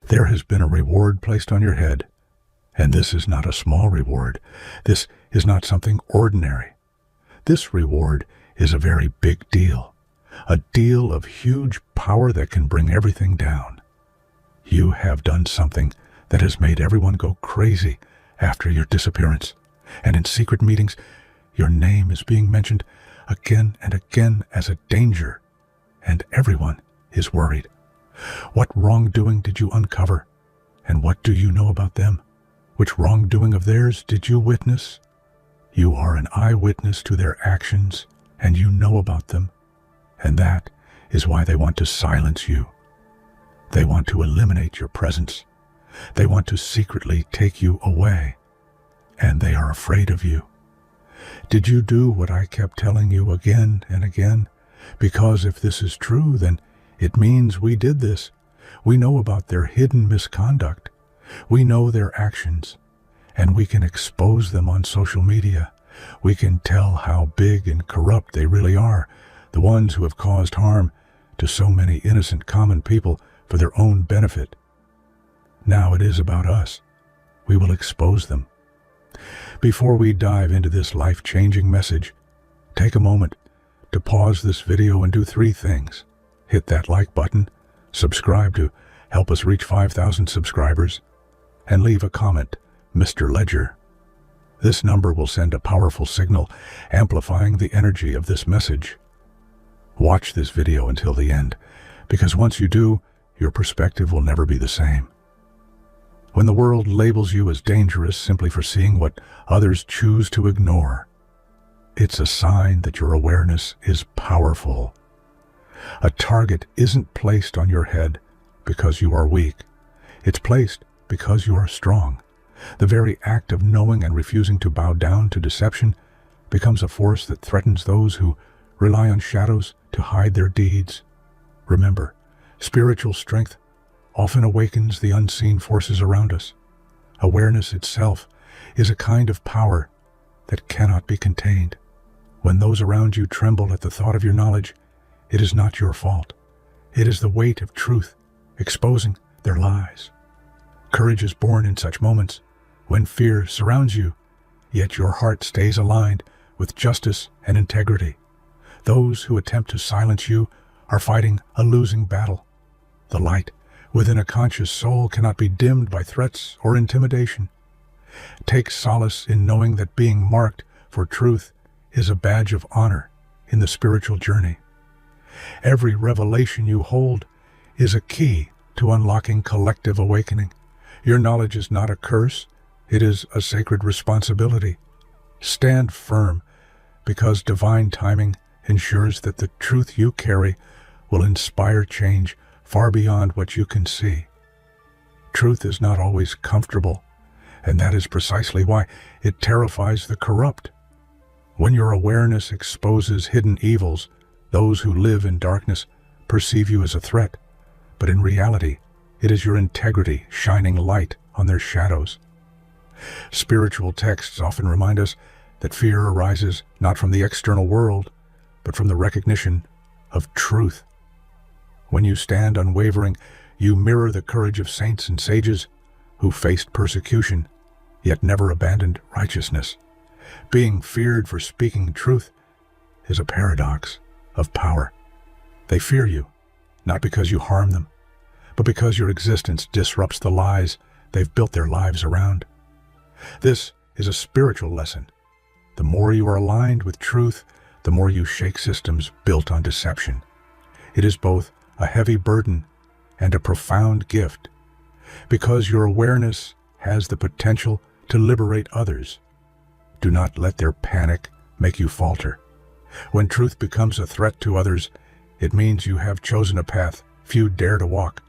There has been a reward placed on your head, and this is not a small reward. This is not something ordinary. This reward is a very big deal, a deal of huge power that can bring everything down. You have done something that has made everyone go crazy after your disappearance, and in secret meetings, your name is being mentioned again and again as a danger, and everyone is worried. What wrongdoing did you uncover, and what do you know about them? Which wrongdoing of theirs did you witness? You are an eyewitness to their actions, and you know about them, and that is why they want to silence you. They want to eliminate your presence. They want to secretly take you away, and they are afraid of you. Did you do what I kept telling you again and again? Because if this is true, then it means we did this. We know about their hidden misconduct. We know their actions, and we can expose them on social media. We can tell how big and corrupt they really are, the ones who have caused harm to so many innocent common people for their own benefit. Now it is about us. We will expose them. Before we dive into this life-changing message, take a moment to pause this video and do 3 things. Hit that like button, subscribe to help us reach 5,000 subscribers, and leave a comment, Mr. Ledger. This number will send a powerful signal, amplifying the energy of this message. Watch this video until the end, because once you do, your perspective will never be the same. When the world labels you as dangerous simply for seeing what others choose to ignore, it's a sign that your awareness is powerful. A target isn't placed on your head because you are weak. It's placed because you are strong. The very act of knowing and refusing to bow down to deception becomes a force that threatens those who rely on shadows to hide their deeds. Remember, spiritual strength often awakens the unseen forces around us. Awareness itself is a kind of power that cannot be contained. When those around you tremble at the thought of your knowledge, it is not your fault. It is the weight of truth exposing their lies. Courage is born in such moments, when fear surrounds you, yet your heart stays aligned with justice and integrity. Those who attempt to silence you are fighting a losing battle. The light within a conscious soul cannot be dimmed by threats or intimidation. Take solace in knowing that being marked for truth is a badge of honor in the spiritual journey. Every revelation you hold is a key to unlocking collective awakening. Your knowledge is not a curse, it is a sacred responsibility. Stand firm, because divine timing ensures that the truth you carry will inspire change far beyond what you can see. Truth is not always comfortable, and that is precisely why it terrifies the corrupt. When your awareness exposes hidden evils, those who live in darkness perceive you as a threat, but in reality, it is your integrity shining light on their shadows. Spiritual texts often remind us that fear arises not from the external world, but from the recognition of truth. When you stand unwavering, you mirror the courage of saints and sages who faced persecution, yet never abandoned righteousness. Being feared for speaking truth is a paradox of power. They fear you, not because you harm them, but because your existence disrupts the lies they've built their lives around. This is a spiritual lesson. The more you are aligned with truth, the more you shake systems built on deception. It is both a heavy burden and a profound gift, because your awareness has the potential to liberate others. Do not let their panic make you falter. When truth becomes a threat to others, it means you have chosen a path few dare to walk.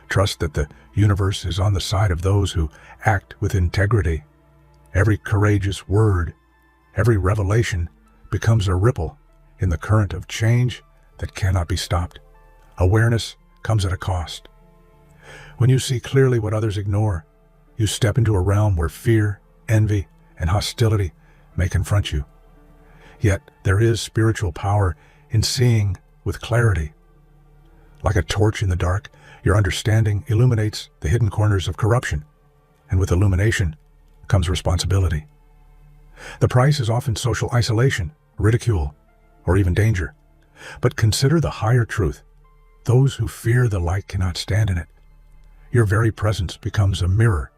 Trust that the universe is on the side of those who act with integrity. Every courageous word, every revelation becomes a ripple in the current of change that cannot be stopped. Awareness comes at a cost. When you see clearly what others ignore, you step into a realm where fear, envy, and hostility may confront you. Yet there is spiritual power in seeing with clarity. Like a torch in the dark, your understanding illuminates the hidden corners of corruption, and with illumination comes responsibility. The price is often social isolation, ridicule, or even danger. But consider the higher truth. Those who fear the light cannot stand in it. Your very presence becomes a mirror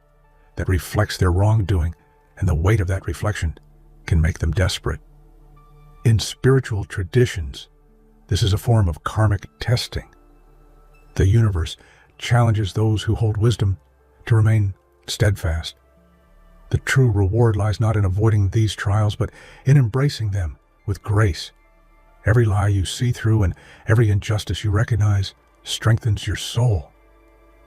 that reflects their wrongdoing, and the weight of that reflection can make them desperate. In spiritual traditions, this is a form of karmic testing. The universe challenges those who hold wisdom to remain steadfast. The true reward lies not in avoiding these trials, but in embracing them with grace. Every lie you see through and every injustice you recognize strengthens your soul.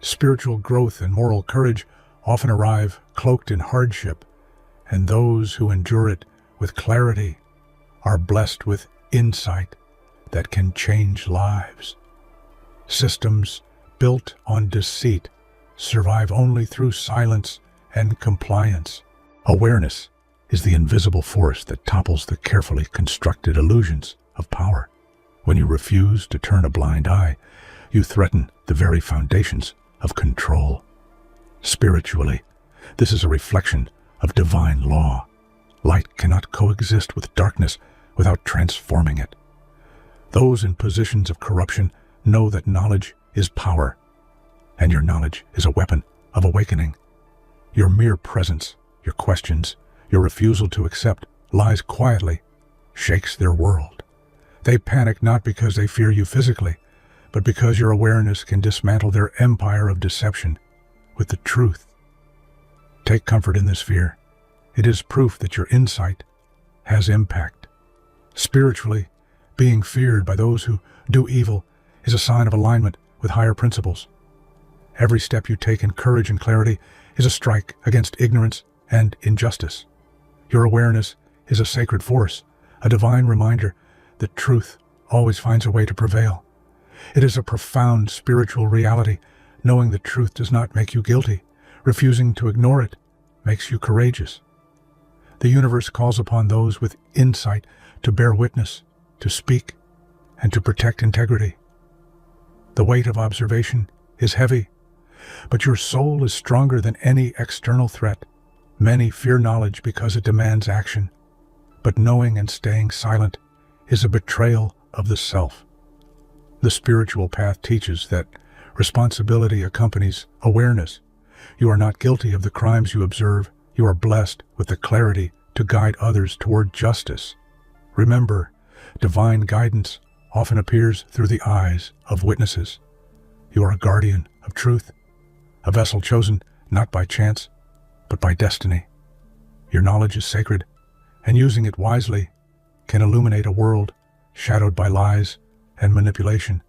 Spiritual growth and moral courage often arrive cloaked in hardship, and those who endure it with clarity are blessed with insight that can change lives. Systems built on deceit survive only through silence and compliance. Awareness is the invisible force that topples the carefully constructed illusions of power. When you refuse to turn a blind eye, you threaten the very foundations of control. Spiritually, this is a reflection of divine law. Light cannot coexist with darkness without transforming it. Those in positions of corruption know that knowledge is power, and your knowledge is a weapon of awakening. Your mere presence, your questions, your refusal to accept lies quietly shakes their world. They panic not because they fear you physically, but because your awareness can dismantle their empire of deception with the truth. Take comfort in this fear. It is proof that your insight has impact. Spiritually, being feared by those who do evil is a sign of alignment with higher principles. Every step you take in courage and clarity is a strike against ignorance and injustice. Your awareness is a sacred force, a divine reminder that truth always finds a way to prevail. It is a profound spiritual reality. Knowing the truth does not make you guilty. Refusing to ignore it makes you courageous. The universe calls upon those with insight to bear witness, to speak, and to protect integrity. The weight of observation is heavy, but your soul is stronger than any external threat. Many fear knowledge because it demands action, but knowing and staying silent is a betrayal of the self. The spiritual path teaches that responsibility accompanies awareness. You are not guilty of the crimes you observe. You are blessed with the clarity to guide others toward justice. Remember, divine guidance often appears through the eyes of witnesses. You are a guardian of truth, a vessel chosen not by chance, but by destiny. Your knowledge is sacred, and using it wisely can illuminate a world shadowed by lies and manipulation.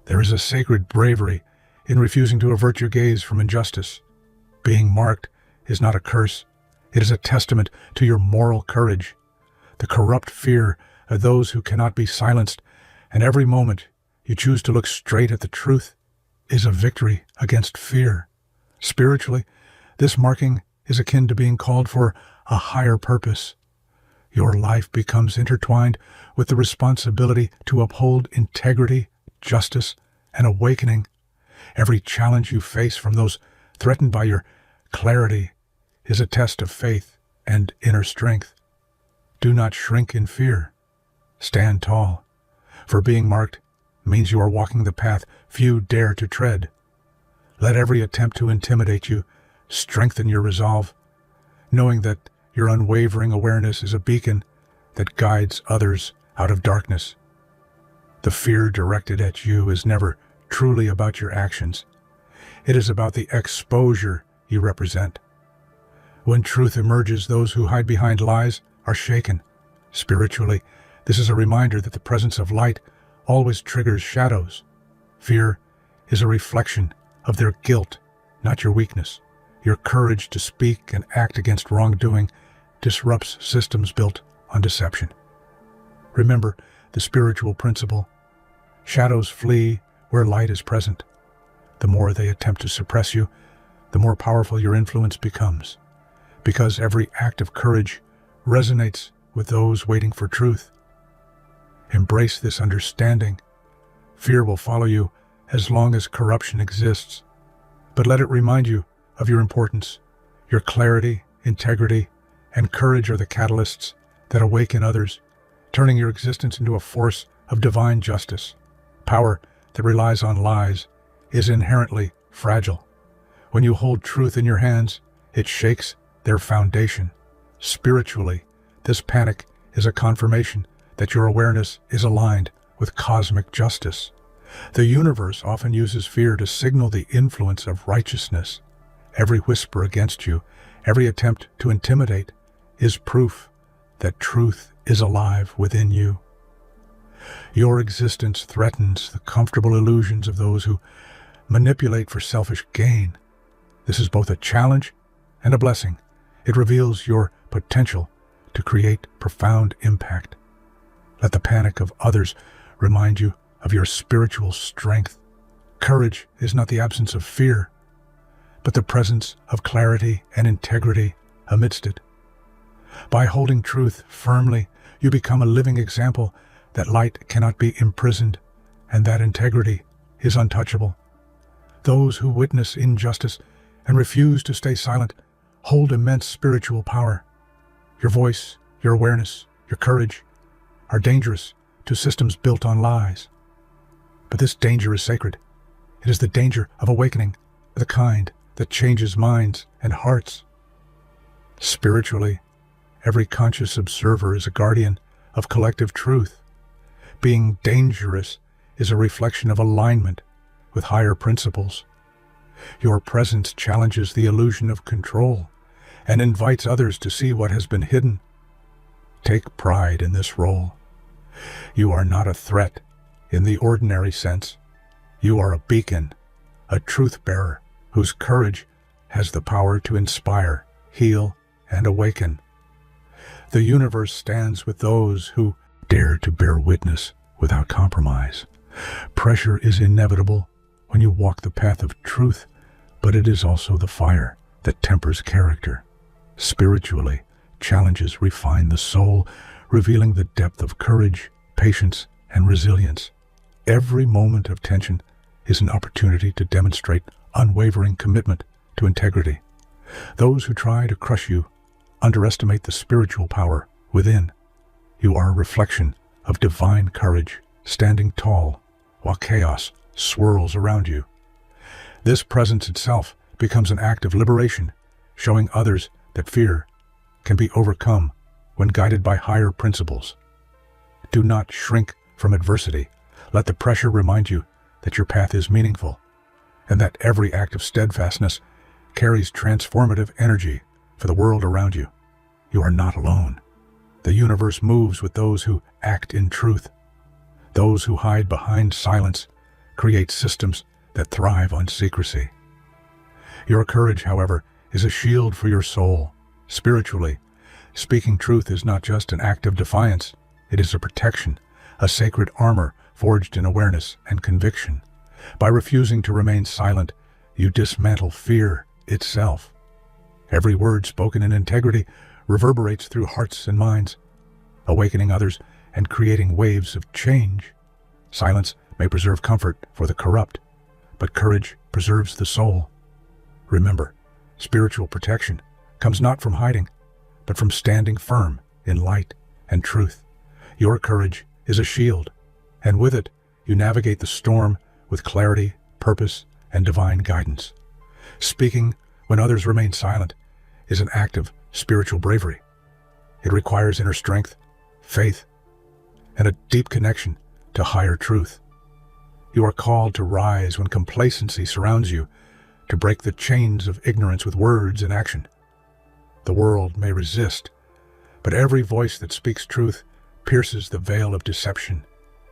There is a sacred bravery in refusing to avert your gaze from injustice. Being marked is not a curse. It is a testament to your moral courage. The corrupt fear of those who cannot be silenced, and every moment you choose to look straight at the truth is a victory against fear. Spiritually, this marking is akin to being called for a higher purpose. Your life becomes intertwined with the responsibility to uphold integrity, justice, and awakening. Every challenge you face from those threatened by your clarity is a test of faith and inner strength. Do not shrink in fear. Stand tall, for being marked means you are walking the path few dare to tread. Let every attempt to intimidate you strengthen your resolve, knowing that your unwavering awareness is a beacon that guides others out of darkness. The fear directed at you is never truly about your actions. It is about the exposure you represent. When truth emerges, those who hide behind lies are shaken. Spiritually, this is a reminder that the presence of light always triggers shadows. Fear is a reflection of their guilt, not your weakness. Your courage to speak and act against wrongdoing disrupts systems built on deception. Remember the spiritual principle: shadows flee where light is present. The more they attempt to suppress you, the more powerful your influence becomes, because every act of courage resonates with those waiting for truth. Embrace this understanding. Fear will follow you as long as corruption exists. But let it remind you of your importance. Your clarity, integrity, and courage are the catalysts that awaken others, turning your existence into a force of divine justice. Power that relies on lies is inherently fragile. When you hold truth in your hands, it shakes their foundation. Spiritually, this panic is a confirmation that your awareness is aligned with cosmic justice. The universe often uses fear to signal the influence of righteousness. Every whisper against you, every attempt to intimidate, is proof that truth is alive within you. Your existence threatens the comfortable illusions of those who manipulate for selfish gain. This is both a challenge and a blessing. It reveals your potential to create profound impact. Let the panic of others remind you of your spiritual strength. Courage is not the absence of fear, but the presence of clarity and integrity amidst it. By holding truth firmly, you become a living example that light cannot be imprisoned and that integrity is untouchable. Those who witness injustice and refuse to stay silent hold immense spiritual power. Your voice, your awareness, your courage are dangerous to systems built on lies. But this danger is sacred. It is the danger of awakening, the kind that changes minds and hearts. Spiritually, every conscious observer is a guardian of collective truth. Being dangerous is a reflection of alignment with higher principles. Your presence challenges the illusion of control and invites others to see what has been hidden. Take pride in this role. You are not a threat in the ordinary sense. You are a beacon, a truth-bearer whose courage has the power to inspire, heal, and awaken. The universe stands with those who dare to bear witness without compromise. Pressure is inevitable when you walk the path of truth, but it is also the fire that tempers character. Spiritually, challenges refine the soul, revealing the depth of courage, patience, and resilience. Every moment of tension is an opportunity to demonstrate unwavering commitment to integrity. Those who try to crush you underestimate the spiritual power within. You are a reflection of divine courage, standing tall while chaos swirls around you. This presence itself becomes an act of liberation, showing others that fear can be overcome when guided by higher principles. Do not shrink from adversity. Let the pressure remind you that your path is meaningful, and that every act of steadfastness carries transformative energy for the world around you. You are not alone. The universe moves with those who act in truth. Those who hide behind silence create systems that thrive on secrecy. Your courage, however, is a shield for your soul. Spiritually, speaking truth is not just an act of defiance. It is a protection, a sacred armor forged in awareness and conviction. By refusing to remain silent, you dismantle fear itself. Every word spoken in integrity reverberates through hearts and minds, awakening others and creating waves of change. Silence may preserve comfort for the corrupt, but courage preserves the soul. Remember, spiritual protection comes not from hiding, but from standing firm in light and truth. Your courage is a shield, and with it, you navigate the storm with clarity, purpose, and divine guidance. Speaking when others remain silent is an act of spiritual bravery. It requires inner strength, faith, and a deep connection to higher truth. You are called to rise when complacency surrounds you, to break the chains of ignorance with words and action. The world may resist, but every voice that speaks truth pierces the veil of deception.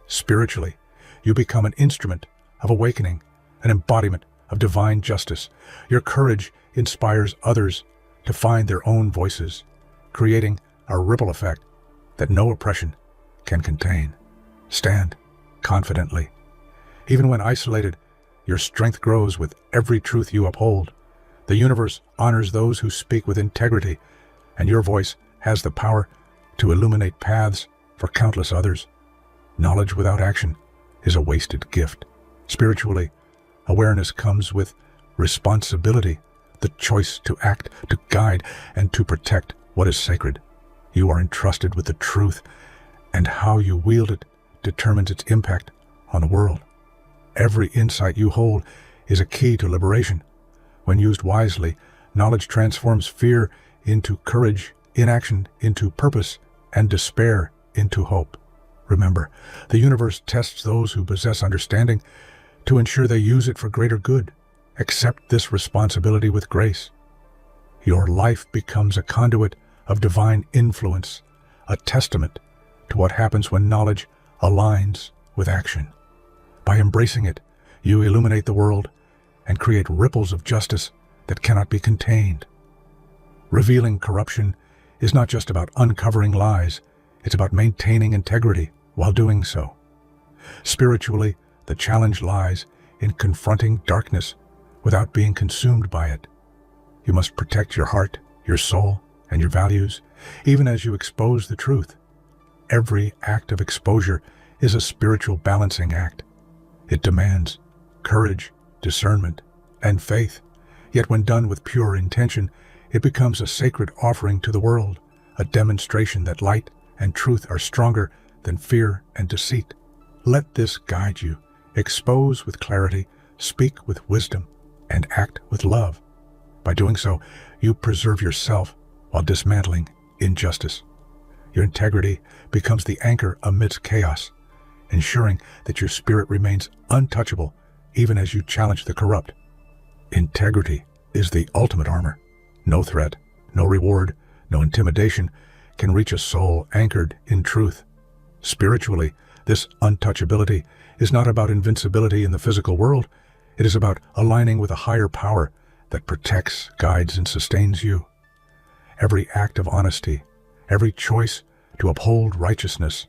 Spiritually, you become an instrument of awakening, an embodiment of divine justice. Your courage inspires others to find their own voices, creating a ripple effect that no oppression can contain. Stand confidently. Even when isolated, your strength grows with every truth you uphold. The universe honors those who speak with integrity, and your voice has the power to illuminate paths for countless others. Knowledge without action is a wasted gift. Spiritually, awareness comes with responsibility, the choice to act, to guide, and to protect what is sacred. You are entrusted with the truth, and how you wield it determines its impact on the world. Every insight you hold is a key to liberation. When used wisely, knowledge transforms fear into courage, inaction into purpose, and despair into hope. Remember, the universe tests those who possess understanding to ensure they use it for greater good. Accept this responsibility with grace. Your life becomes a conduit of divine influence, a testament to what happens when knowledge aligns with action. By embracing it, you illuminate the world and create ripples of justice that cannot be contained. Revealing corruption is not just about uncovering lies, it's about maintaining integrity while doing so. Spiritually, the challenge lies in confronting darkness without being consumed by it. You must protect your heart, your soul, and your values, even as you expose the truth. Every act of exposure is a spiritual balancing act. It demands courage, discernment, and faith. Yet when done with pure intention, it becomes a sacred offering to the world, a demonstration that light and truth are stronger than fear and deceit. Let this guide you. Expose with clarity, speak with wisdom, and act with love. By doing so, you preserve yourself while dismantling injustice. Your integrity becomes the anchor amidst chaos, ensuring that your spirit remains untouchable even as you challenge the corrupt. Integrity is the ultimate armor. No threat, no reward, no intimidation can reach a soul anchored in truth. Spiritually, this untouchability is not about invincibility in the physical world. It is about aligning with a higher power that protects, guides, and sustains you. Every act of honesty, every choice to uphold righteousness,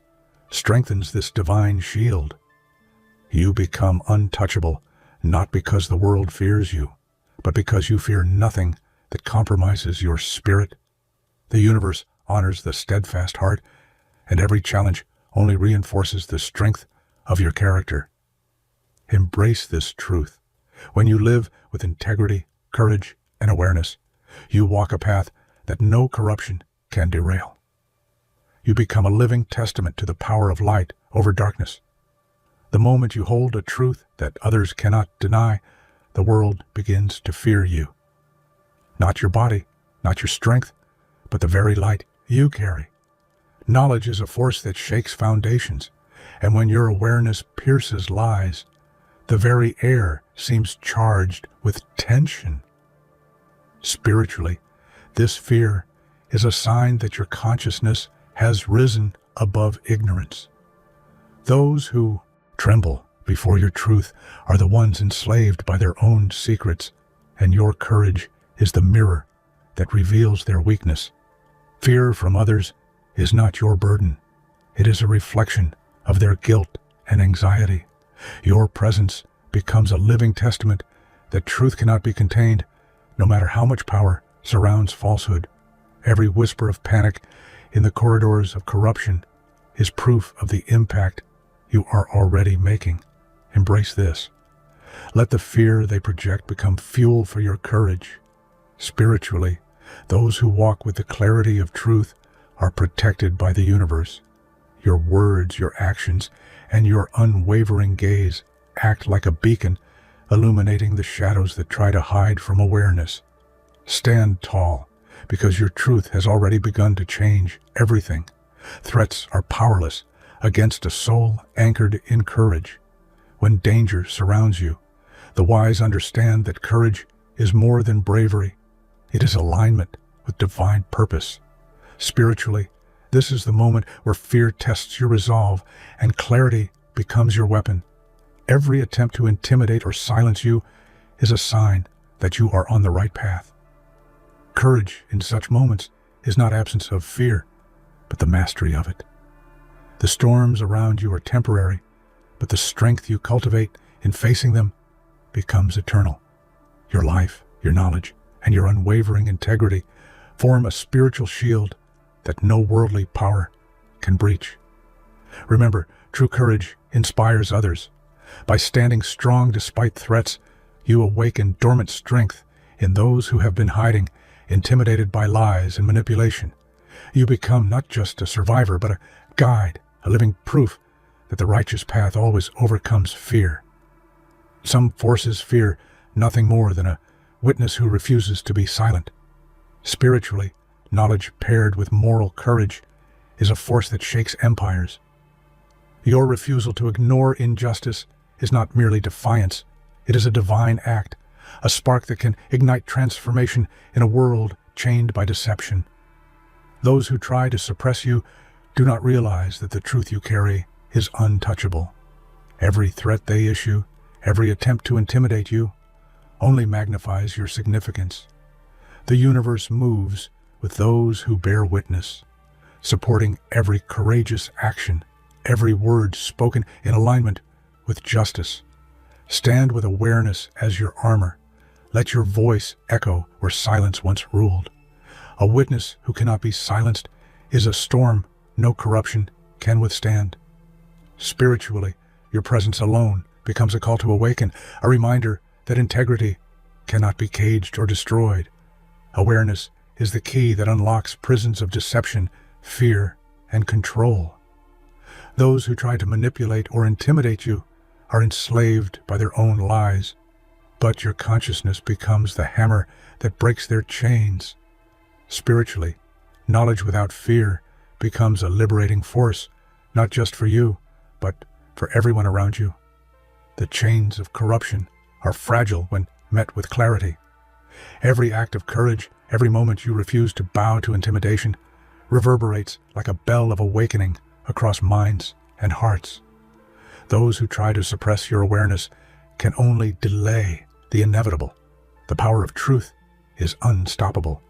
strengthens this divine shield. You become untouchable, not because the world fears you, but because you fear nothing that compromises your spirit. The universe honors the steadfast heart, and every challenge only reinforces the strength of your character. Embrace this truth. When you live with integrity, courage, and awareness, you walk a path that no corruption can derail. You become a living testament to the power of light over darkness. The moment you hold a truth that others cannot deny, the world begins to fear you. Not your body, not your strength, but the very light you carry. Knowledge is a force that shakes foundations, and when your awareness pierces lies, the very air seems charged with tension. Spiritually, this fear is a sign that your consciousness has risen above ignorance. Those who tremble before your truth are the ones enslaved by their own secrets, and your courage is the mirror that reveals their weakness. Fear from others is not your burden. It is a reflection of their guilt and anxiety. Your presence becomes a living testament that truth cannot be contained, no matter how much power surrounds falsehood. Every whisper of panic in the corridors of corruption is proof of the impact you are already making. Embrace this. Let the fear they project become fuel for your courage. Spiritually, those who walk with the clarity of truth are protected by the universe. Your words, your actions, and your unwavering gaze act like a beacon, illuminating the shadows that try to hide from awareness. Stand tall, because your truth has already begun to change everything. Threats are powerless against a soul anchored in courage. When danger surrounds you, the wise understand that courage is more than bravery. It is alignment with divine purpose. Spiritually, this is the moment where fear tests your resolve and clarity becomes your weapon. Every attempt to intimidate or silence you is a sign that you are on the right path. Courage in such moments is not absence of fear, but the mastery of it. The storms around you are temporary, but the strength you cultivate in facing them becomes eternal. Your life, your knowledge, and your unwavering integrity form a spiritual shield that no worldly power can breach. Remember, true courage inspires others. By standing strong despite threats, you awaken dormant strength in those who have been hiding, intimidated by lies and manipulation. You become not just a survivor, but a guide, a living proof that the righteous path always overcomes fear. Some forces fear nothing more than a witness who refuses to be silent. Spiritually, knowledge paired with moral courage is a force that shakes empires. Your refusal to ignore injustice is not merely defiance, it is a divine act, a spark that can ignite transformation in a world chained by deception. Those who try to suppress you do not realize that the truth you carry is untouchable. Every threat they issue, every attempt to intimidate you, only magnifies your significance. The universe moves with those who bear witness, supporting every courageous action, every word spoken in alignment with justice. Stand with awareness as your armor. Let your voice echo where silence once ruled. A witness who cannot be silenced is a storm no corruption can withstand. Spiritually, your presence alone becomes a call to awaken, a reminder that integrity cannot be caged or destroyed. Awareness is the key that unlocks prisons of deception, fear, and control. Those who try to manipulate or intimidate you are enslaved by their own lies, but your consciousness becomes the hammer that breaks their chains. Spiritually, knowledge without fear becomes a liberating force, not just for you, but for everyone around you. The chains of corruption are fragile when met with clarity. Every act of courage, every moment you refuse to bow to intimidation, reverberates like a bell of awakening across minds and hearts. Those who try to suppress your awareness can only delay the inevitable. The power of truth is unstoppable.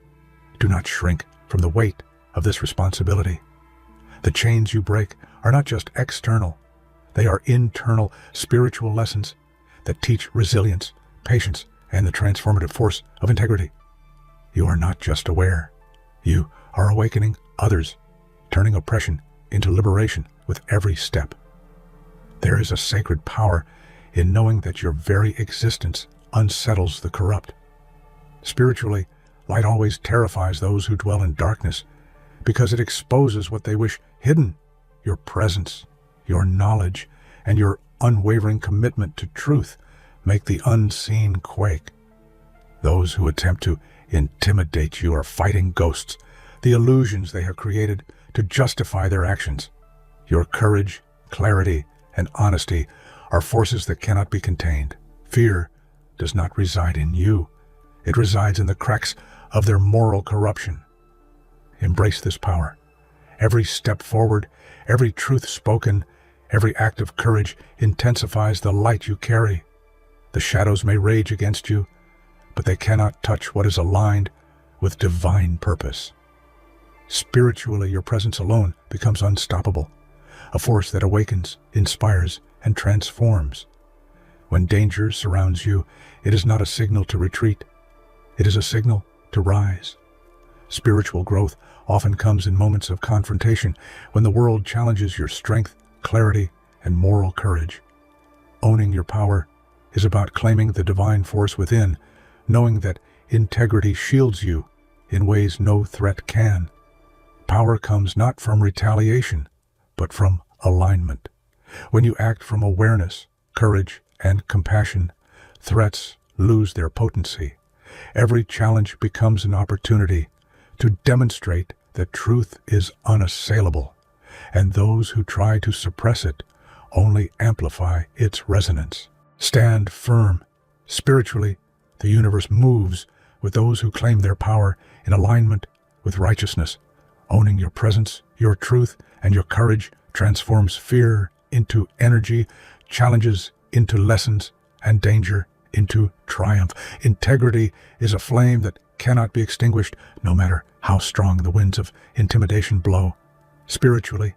Do not shrink from the weight of this responsibility. The chains you break are not just external, they are internal spiritual lessons that teach resilience, patience, and the transformative force of integrity. You are not just aware, you are awakening others, turning oppression into liberation with every step. There is a sacred power in knowing that your very existence unsettles the corrupt. Spiritually, light always terrifies those who dwell in darkness because it exposes what they wish hidden. Your presence, your knowledge, and your unwavering commitment to truth make the unseen quake. Those who attempt to intimidate you are fighting ghosts, the illusions they have created to justify their actions. Your courage, clarity, and honesty are forces that cannot be contained. Fear does not reside in you. It resides in the cracks of their moral corruption. Embrace this power. Every step forward, every truth spoken, every act of courage intensifies the light you carry. The shadows may rage against you, but they cannot touch what is aligned with divine purpose. Spiritually, your presence alone becomes unstoppable, a force that awakens, inspires, and transforms. When danger surrounds you, it is not a signal to retreat. It is a signal to rise. Spiritual growth often comes in moments of confrontation when the world challenges your strength, clarity, and moral courage. Owning your power is about claiming the divine force within, knowing that integrity shields you in ways no threat can. Power comes not from retaliation, but from alignment. When you act from awareness, courage, and compassion, threats lose their potency. Every challenge becomes an opportunity to demonstrate that truth is unassailable, and those who try to suppress it only amplify its resonance. Stand firm. Spiritually, the universe moves with those who claim their power in alignment with righteousness. Owning your presence, your truth, and your courage transforms fear into energy, challenges into lessons, and danger into triumph. Integrity is a flame that cannot be extinguished, no matter how strong the winds of intimidation blow. Spiritually,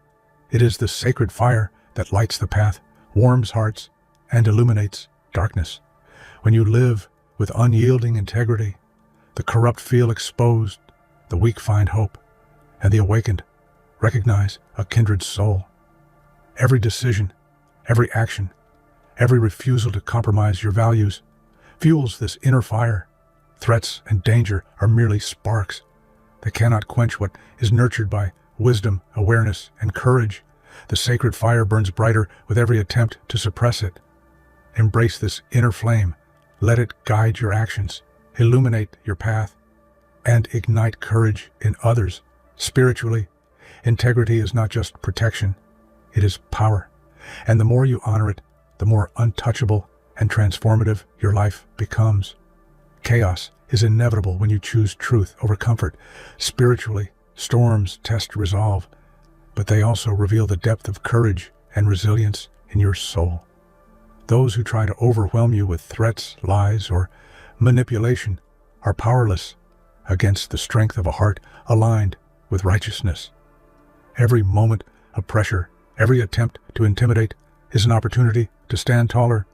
it is the sacred fire that lights the path, warms hearts, and illuminates darkness. When you live with unyielding integrity, the corrupt feel exposed, the weak find hope, and the awakened recognize a kindred soul. Every decision, every action, Every refusal to compromise your values fuels this inner fire. Threats and danger are merely sparks. They cannot quench what is nurtured by wisdom, awareness, and courage. The sacred fire burns brighter with every attempt to suppress it. Embrace this inner flame. Let it guide your actions, illuminate your path, and ignite courage in others. Spiritually, integrity is not just protection, it is power. And the more you honor it, the more untouchable and transformative your life becomes. Chaos is inevitable when you choose truth over comfort. Spiritually, storms test resolve, but they also reveal the depth of courage and resilience in your soul. Those who try to overwhelm you with threats, lies, or manipulation are powerless against the strength of a heart aligned with righteousness. Every moment of pressure, every attempt to intimidate is an opportunity to stand taller.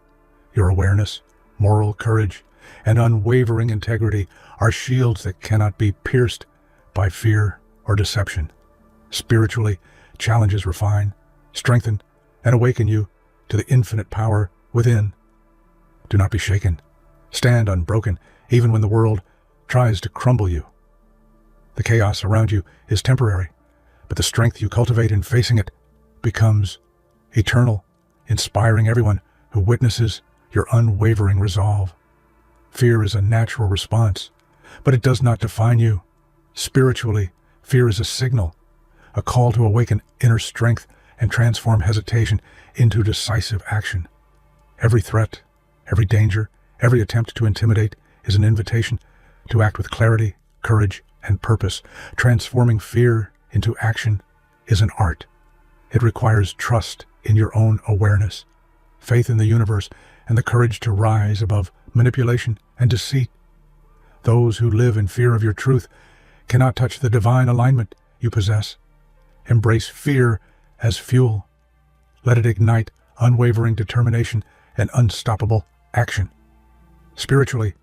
Your awareness, moral courage, and unwavering integrity are shields that cannot be pierced by fear or deception. Spiritually, challenges refine, strengthen, and awaken you to the infinite power within. Do not be shaken. Stand unbroken, even when the world tries to crumble you. The chaos around you is temporary, but the strength you cultivate in facing it becomes eternal, inspiring everyone who witnesses your unwavering resolve. Fear is a natural response, but it does not define you. Spiritually, fear is a signal, a call to awaken inner strength and transform hesitation into decisive action. Every threat, every danger, every attempt to intimidate is an invitation to act with clarity, courage, and purpose. Transforming fear into action is an art. It requires trust in your own awareness, faith in the universe, and the courage to rise above manipulation and deceit. Those who live in fear of your truth cannot touch the divine alignment you possess. Embrace fear as fuel. Let it ignite unwavering determination and unstoppable action. Spiritually,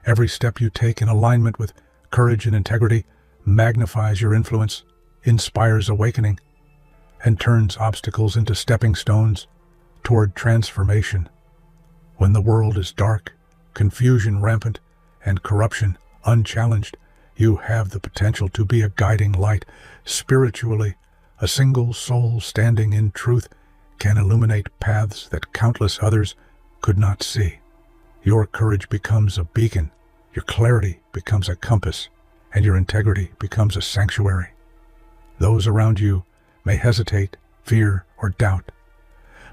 every step you take in alignment with courage and integrity magnifies your influence, inspires awakening, and turns obstacles into stepping stones toward transformation. When the world is dark, confusion rampant, and corruption unchallenged, you have the potential to be a guiding light. Spiritually, a single soul standing in truth can illuminate paths that countless others could not see. Your courage becomes a beacon, your clarity becomes a compass, and your integrity becomes a sanctuary. Those around you may hesitate, fear, or doubt,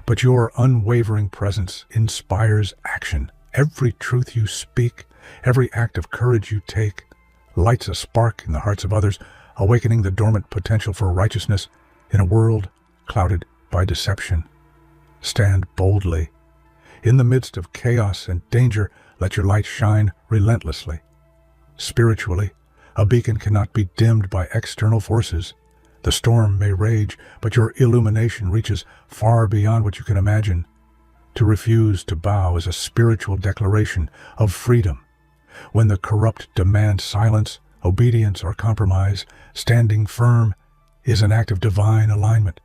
but your unwavering presence inspires action. Every truth you speak, every act of courage you take, lights a spark in the hearts of others, awakening the dormant potential for righteousness in a world clouded by deception. Stand boldly. In the midst of chaos and danger, let your light shine relentlessly. Spiritually, a beacon cannot be dimmed by external forces. The storm may rage, but your illumination reaches far beyond what you can imagine. To refuse to bow is a spiritual declaration of freedom. When the corrupt demand silence, obedience, or compromise, standing firm is an act of divine alignment.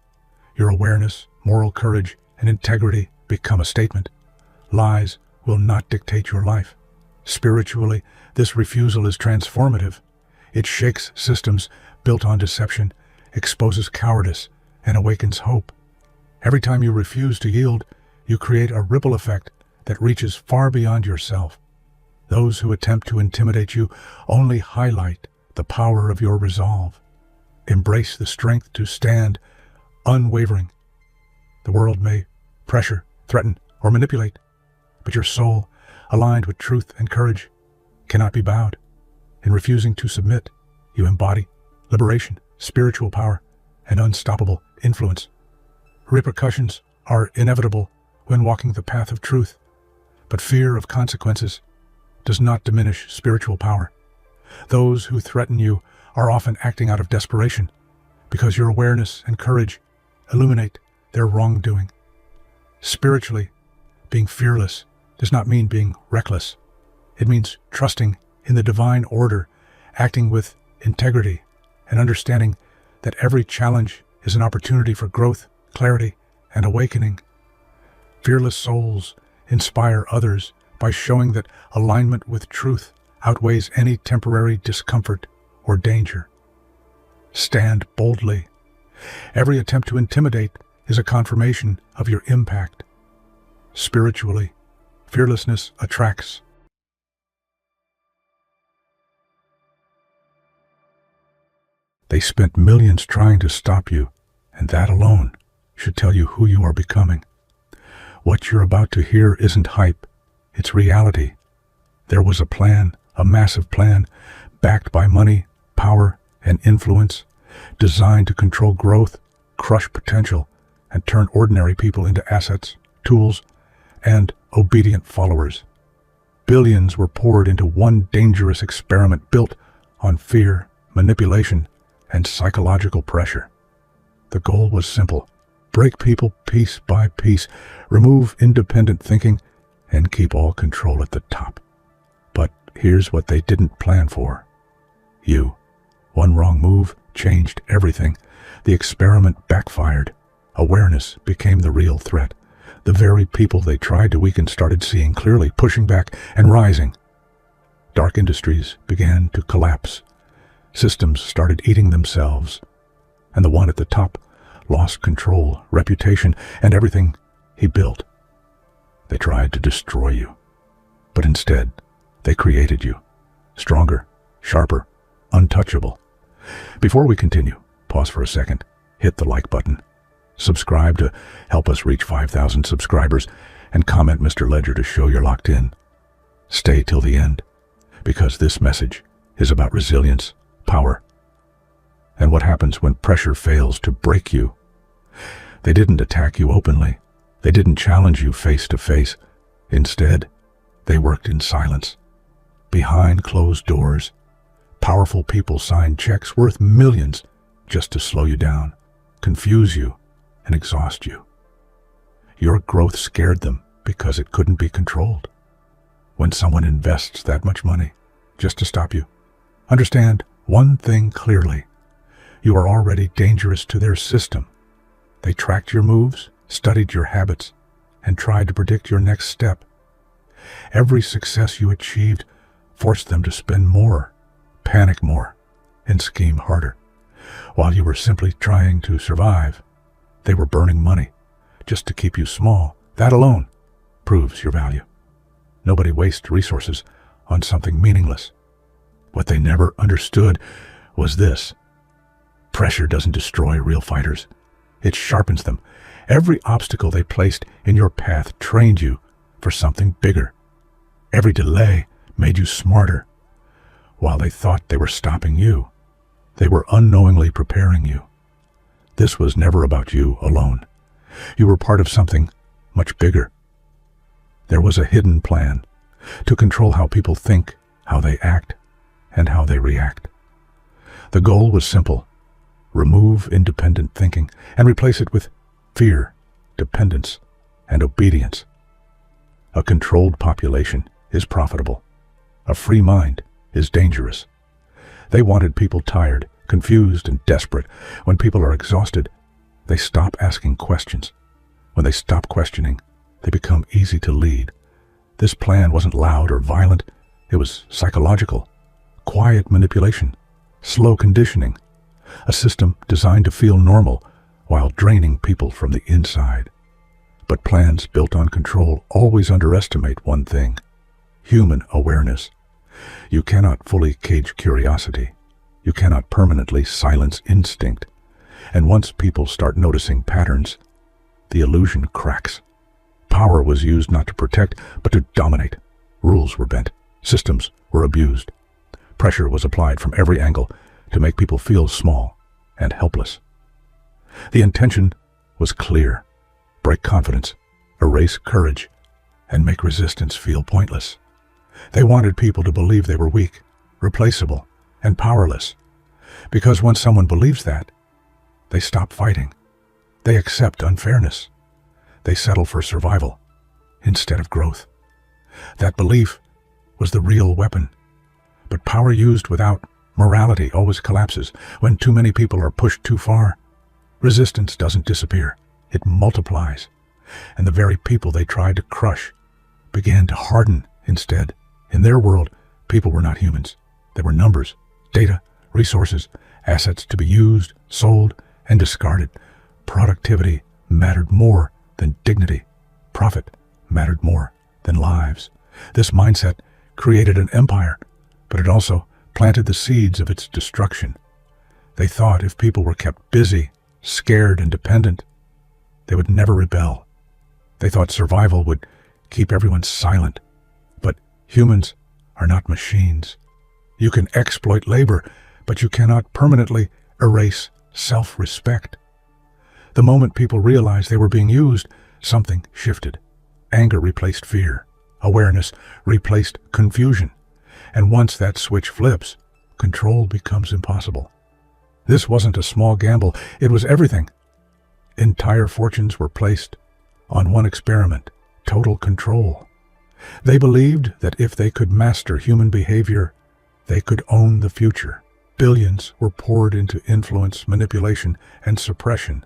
Your awareness, moral courage, and integrity become a statement. Lies will not dictate your life. Spiritually, this refusal is transformative. It shakes systems built on deception, exposes cowardice, and awakens hope. Every time you refuse to yield, you create a ripple effect that reaches far beyond yourself. Those who attempt to intimidate you only highlight the power of your resolve. Embrace the strength to stand unwavering. The world may pressure, threaten, or manipulate, but your soul, aligned with truth and courage, cannot be bowed. In refusing to submit, you embody liberation, spiritual power, and unstoppable influence. Repercussions are inevitable when walking the path of truth, but fear of consequences does not diminish spiritual power. Those who threaten you are often acting out of desperation because your awareness and courage illuminate their wrongdoing. Spiritually, being fearless does not mean being reckless. It means trusting in the divine order, acting with integrity, and understanding that every challenge is an opportunity for growth, clarity, and awakening. Fearless souls inspire others by showing that alignment with truth outweighs any temporary discomfort or danger. Stand boldly. Every attempt to intimidate is a confirmation of your impact. Spiritually, fearlessness attracts. They spent millions trying to stop you, and that alone should tell you who you are becoming. What you're about to hear isn't hype, it's reality. There was a plan, a massive plan, backed by money, power, and influence, designed to control growth, crush potential, and turn ordinary people into assets, tools, and obedient followers. Billions were poured into one dangerous experiment built on fear, manipulation, and psychological pressure. The goal was simple: break people piece by piece, remove independent thinking, and keep all control at the top. But here's what they didn't plan for. You. One wrong move changed everything. The experiment backfired. Awareness became the real threat. The very people they tried to weaken started seeing clearly, pushing back and rising. Dark industries began to collapse. Systems started eating themselves. And the one at the top lost control, reputation, and everything he built. They tried to destroy you. But instead, they created you. Stronger, sharper, untouchable. Before we continue, pause for a second. Hit the like button. Subscribe to help us reach 5,000 subscribers, and comment Mr. Ledger to show you're locked in. Stay till the end, because this message is about resilience, power, and what happens when pressure fails to break you. They didn't attack you openly. They didn't challenge you face to face. Instead, they worked in silence. Behind closed doors, powerful people signed checks worth millions just to slow you down, confuse you, and exhaust you. Your growth scared them because it couldn't be controlled. When someone invests that much money just to stop you, understand one thing clearly: you are already dangerous to their system. They tracked your moves, studied your habits, and tried to predict your next step. Every success you achieved forced them to spend more, panic more, and scheme harder. While you were simply trying to survive, they were burning money just to keep you small. That alone proves your value. Nobody wastes resources on something meaningless. What they never understood was this: pressure doesn't destroy real fighters. It sharpens them. Every obstacle they placed in your path trained you for something bigger. Every delay made you smarter. While they thought they were stopping you, they were unknowingly preparing you. This was never about you alone. You were part of something much bigger. There was a hidden plan to control how people think, how they act, and how they react. The goal was simple: remove independent thinking and replace it with fear, dependence, and obedience. A controlled population is profitable. A free mind is dangerous. They wanted people tired, confused, and desperate. When people are exhausted, they stop asking questions. When they stop questioning, they become easy to lead. This plan wasn't loud or violent. It was psychological. Quiet manipulation, slow conditioning, a system designed to feel normal while draining people from the inside. But plans built on control always underestimate one thing: human awareness. You cannot fully cage curiosity. You cannot permanently silence instinct. And once people start noticing patterns, the illusion cracks. Power was used not to protect, but to dominate. Rules were bent. Systems were abused. Pressure was applied from every angle to make people feel small and helpless. The intention was clear: break confidence, erase courage, and make resistance feel pointless. They wanted people to believe they were weak, replaceable, and powerless. Because once someone believes that, they stop fighting. They accept unfairness. They settle for survival instead of growth. That belief was the real weapon. But power used without morality always collapses. When too many people are pushed too far, resistance doesn't disappear. It multiplies. And the very people they tried to crush began to harden instead. In their world, people were not humans. They were numbers, data, resources, assets to be used, sold, and discarded. Productivity mattered more than dignity. Profit mattered more than lives. This mindset created an empire, but it also planted the seeds of its destruction. They thought if people were kept busy, scared, and dependent, they would never rebel. They thought survival would keep everyone silent. But humans are not machines. You can exploit labor, but you cannot permanently erase self-respect. The moment people realized they were being used, something shifted. Anger replaced fear. Awareness replaced confusion. And once that switch flips, control becomes impossible. This wasn't a small gamble, it was everything. Entire fortunes were placed on one experiment: total control. They believed that if they could master human behavior, they could own the future. Billions were poured into influence, manipulation, and suppression.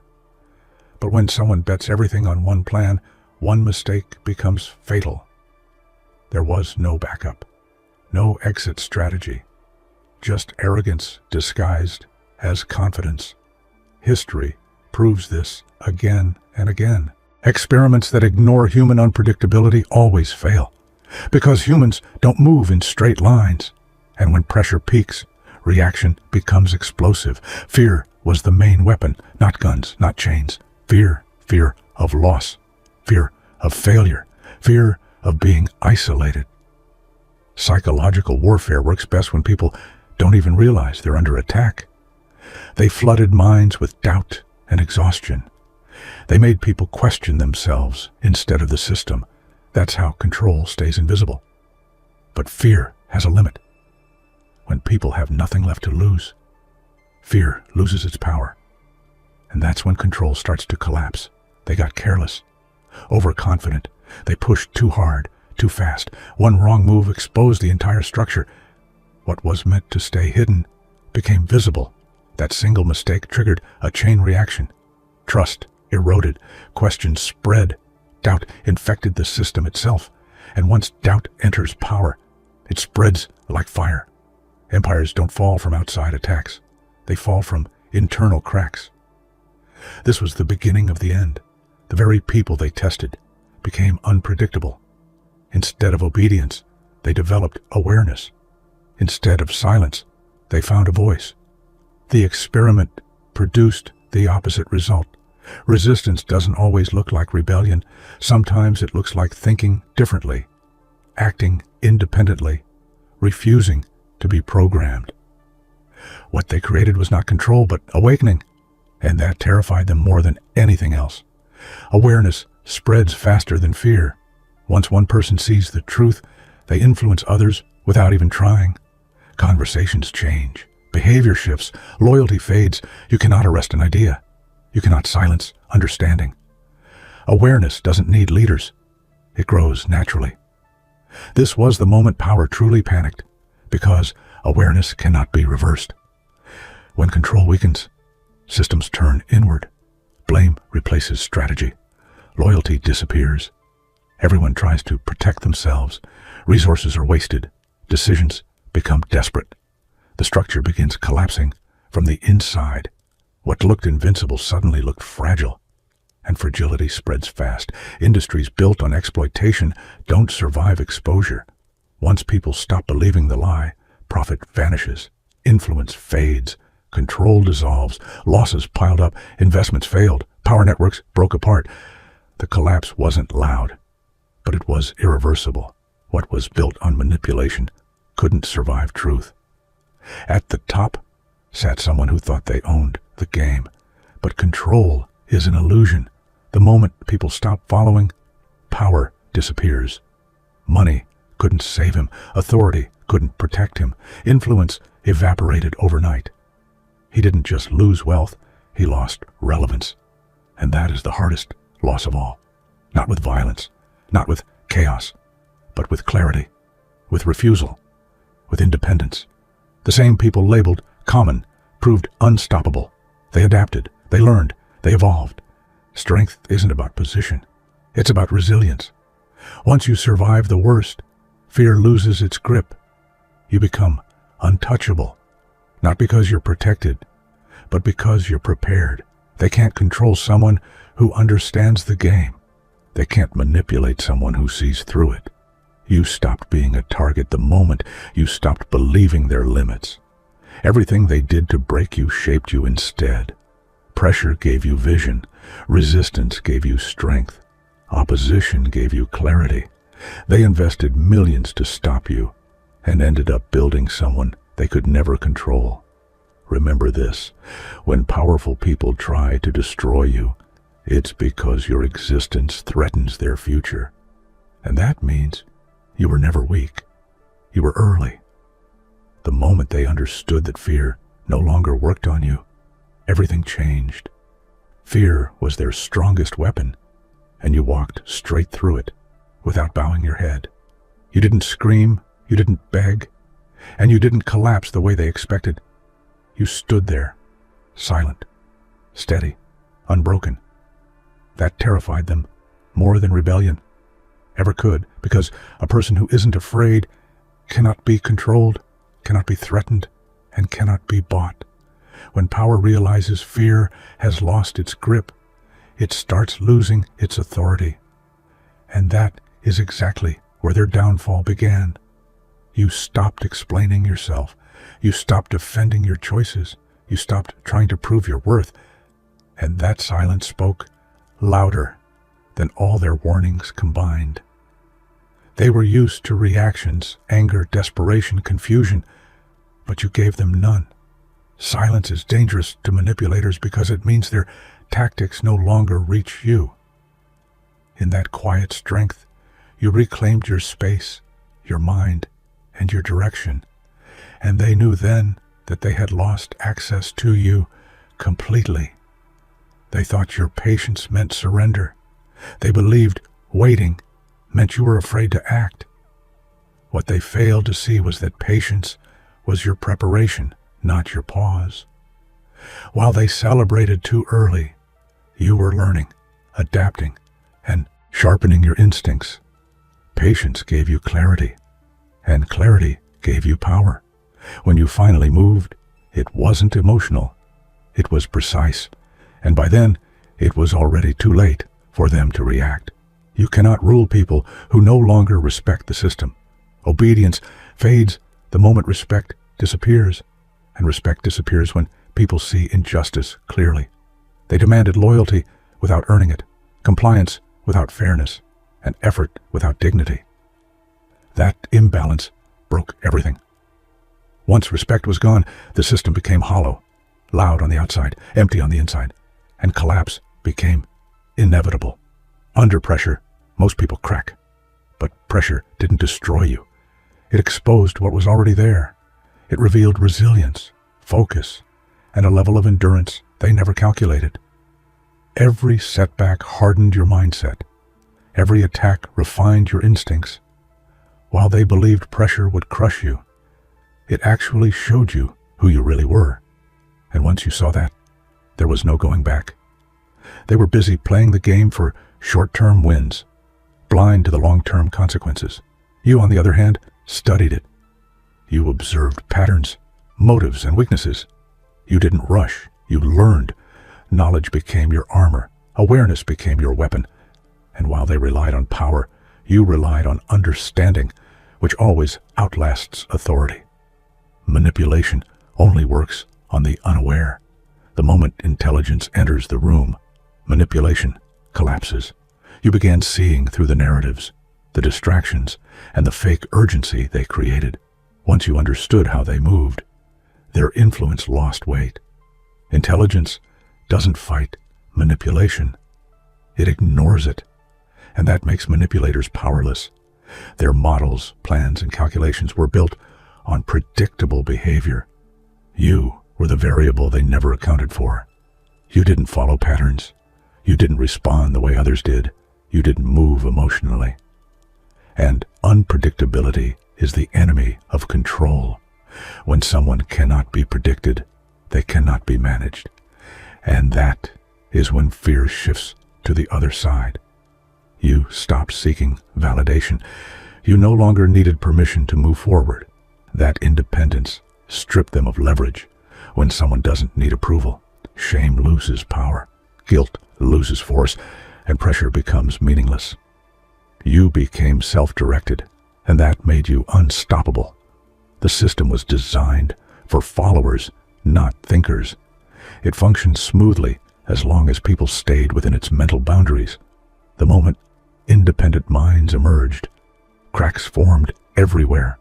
But when someone bets everything on one plan, one mistake becomes fatal. There was no backup, no exit strategy, just arrogance disguised as confidence. History proves this again and again. Experiments that ignore human unpredictability always fail, because humans don't move in straight lines. And when pressure peaks, reaction becomes explosive. Fear was the main weapon, not guns, not chains. Fear of loss, fear of failure, fear of being isolated. Psychological warfare works best when people don't even realize they're under attack. They flooded minds with doubt and exhaustion. They made people question themselves instead of the system. That's how control stays invisible. But fear has a limit. When people have nothing left to lose, fear loses its power. And that's when control starts to collapse. They got careless, overconfident. They pushed too hard, too fast. One wrong move exposed the entire structure. What was meant to stay hidden became visible. That single mistake triggered a chain reaction. Trust eroded, questions spread, doubt infected the system itself. And once doubt enters power, it spreads like fire. Empires don't fall from outside attacks. They fall from internal cracks. This was the beginning of the end. The very people they tested became unpredictable. Instead of obedience, they developed awareness. Instead of silence, they found a voice. The experiment produced the opposite result. Resistance doesn't always look like rebellion. Sometimes it looks like thinking differently, acting independently, refusing to be programmed. What they created was not control, but awakening, and that terrified them more than anything else. Awareness spreads faster than fear. Once one person sees the truth, they influence others without even trying. Conversations change, behavior shifts, loyalty fades. You cannot arrest an idea. You cannot silence understanding. Awareness doesn't need leaders. It grows naturally. This was the moment power truly panicked, because awareness cannot be reversed. When control weakens, systems turn inward. Blame replaces strategy. Loyalty disappears. Everyone tries to protect themselves. Resources are wasted. Decisions become desperate. The structure begins collapsing from the inside. What looked invincible suddenly looked fragile, and fragility spreads fast. Industries built on exploitation don't survive exposure. Once people stop believing the lie, profit vanishes, influence fades, control dissolves, losses piled up, investments failed, power networks broke apart. The collapse wasn't loud, but it was irreversible. What was built on manipulation couldn't survive truth. At the top sat someone who thought they owned the game, but control is an illusion. The moment people stop following, power disappears. Money couldn't save him. Authority couldn't protect him. Influence evaporated overnight. He didn't just lose wealth, he lost relevance. And that is the hardest loss of all. Not with violence, not with chaos, but with clarity, with refusal, with independence. The same people labeled common proved unstoppable. They adapted, they learned, they evolved. Strength isn't about position. It's about resilience. Once you survive the worst, fear loses its grip. You become untouchable, not because you're protected, but because you're prepared. They can't control someone who understands the game. They can't manipulate someone who sees through it. You stopped being a target the moment you stopped believing their limits. Everything they did to break you shaped you instead. Pressure gave you vision. Resistance gave you strength. Opposition gave you clarity. They invested millions to stop you and ended up building someone they could never control. Remember this: when powerful people try to destroy you, it's because your existence threatens their future. And that means you were never weak. You were early. The moment they understood that fear no longer worked on you, everything changed. Fear was their strongest weapon, and you walked straight through it without bowing your head. You didn't scream, you didn't beg, and you didn't collapse the way they expected. You stood there, silent, steady, unbroken. That terrified them more than rebellion ever could, because a person who isn't afraid cannot be controlled, cannot be threatened, and cannot be bought. When power realizes fear has lost its grip, it starts losing its authority. And that is exactly where their downfall began. You stopped explaining yourself. You stopped defending your choices. You stopped trying to prove your worth. And that silence spoke louder than all their warnings combined. They were used to reactions, anger, desperation, confusion, but you gave them none. Silence is dangerous to manipulators because it means their tactics no longer reach you. In that quiet strength, you reclaimed your space, your mind, and your direction, and they knew then that they had lost access to you completely. They thought your patience meant surrender. They believed waiting meant you were afraid to act. What they failed to see was that patience was your preparation, not your pause. While they celebrated too early, you were learning, adapting, and sharpening your instincts. Patience gave you clarity, and clarity gave you power. When you finally moved, it wasn't emotional. It was precise, and by then, it was already too late for them to react. You cannot rule people who no longer respect the system. Obedience fades the moment respect disappears, and respect disappears when people see injustice clearly. They demanded loyalty without earning it, compliance without fairness, and effort without dignity. That imbalance broke everything. Once respect was gone, the system became hollow, loud on the outside, empty on the inside, and collapse became inevitable. Under pressure, most people crack, but pressure didn't destroy you. It exposed what was already there. It revealed resilience, focus, and a level of endurance they never calculated. Every setback hardened your mindset. Every attack refined your instincts. While they believed pressure would crush you, it actually showed you who you really were. And once you saw that, there was no going back. They were busy playing the game for short-term wins, blind to the long-term consequences. You, on the other hand, studied it. You observed patterns, motives, and weaknesses. You didn't rush. You learned. Knowledge became your armor. Awareness became your weapon. And while they relied on power, you relied on understanding, which always outlasts authority. Manipulation only works on the unaware. The moment intelligence enters the room, manipulation collapses. You began seeing through the narratives, the distractions, and the fake urgency they created. Once you understood how they moved, their influence lost weight. Intelligence doesn't fight manipulation. It ignores it. And that makes manipulators powerless. Their models, plans, and calculations were built on predictable behavior. You were the variable they never accounted for. You didn't follow patterns. You didn't respond the way others did. You didn't move emotionally. And unpredictability is the enemy of control. When someone cannot be predicted, they cannot be managed. And that is when fear shifts to the other side. You stopped seeking validation. You no longer needed permission to move forward. That independence stripped them of leverage. When someone doesn't need approval, shame loses power, guilt loses force, and pressure becomes meaningless. You became self-directed, and that made you unstoppable. The system was designed for followers, not thinkers. It functioned smoothly as long as people stayed within its mental boundaries. The moment independent minds emerged, cracks formed everywhere.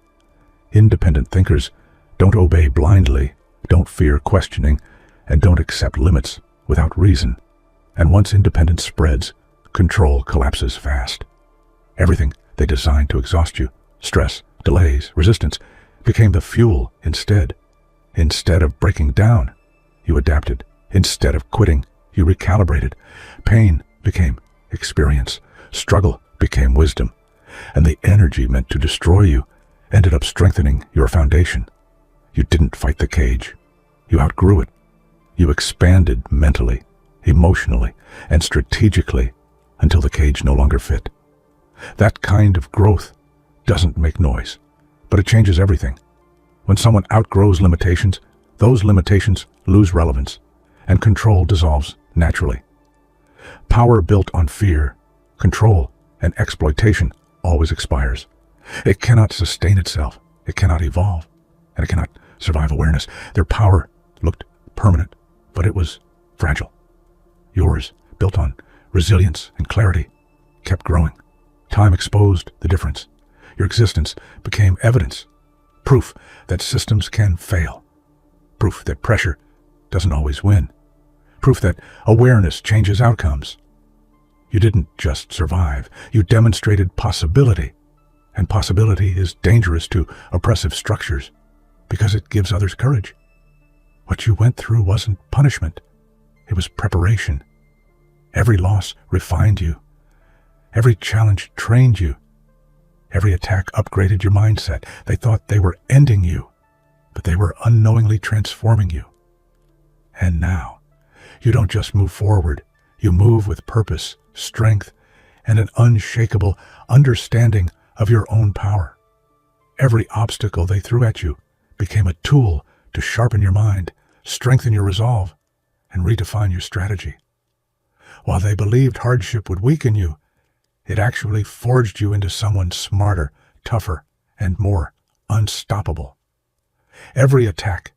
Independent thinkers don't obey blindly, don't fear questioning, and don't accept limits without reason. And once independence spreads, control collapses fast. Everything they designed to exhaust you, stress, delays, resistance, became the fuel instead. Instead of breaking down, you adapted. Instead of quitting, you recalibrated. Pain became experience. Struggle became wisdom. And the energy meant to destroy you ended up strengthening your foundation. You didn't fight the cage. You outgrew it. You expanded mentally, emotionally, and strategically until the cage no longer fit. That kind of growth doesn't make noise, but it changes everything. When someone outgrows limitations, those limitations lose relevance, and control dissolves naturally. Power built on fear, control, and exploitation always expires. It cannot sustain itself, it cannot evolve, and it cannot survive awareness. Their power looked permanent, but it was fragile. Yours, built on resilience and clarity, kept growing. Time exposed the difference. Your existence became evidence, proof that systems can fail, proof that pressure doesn't always win, proof that awareness changes outcomes. You didn't just survive, you demonstrated possibility, and possibility is dangerous to oppressive structures because it gives others courage. What you went through wasn't punishment, it was preparation. Every loss refined you. Every challenge trained you. Every attack upgraded your mindset. They thought they were ending you, but they were unknowingly transforming you. And now, you don't just move forward, you move with purpose, strength, and an unshakable understanding of your own power. Every obstacle they threw at you became a tool to sharpen your mind, strengthen your resolve, and redefine your strategy. While they believed hardship would weaken you, it actually forged you into someone smarter, tougher, and more unstoppable. Every attack,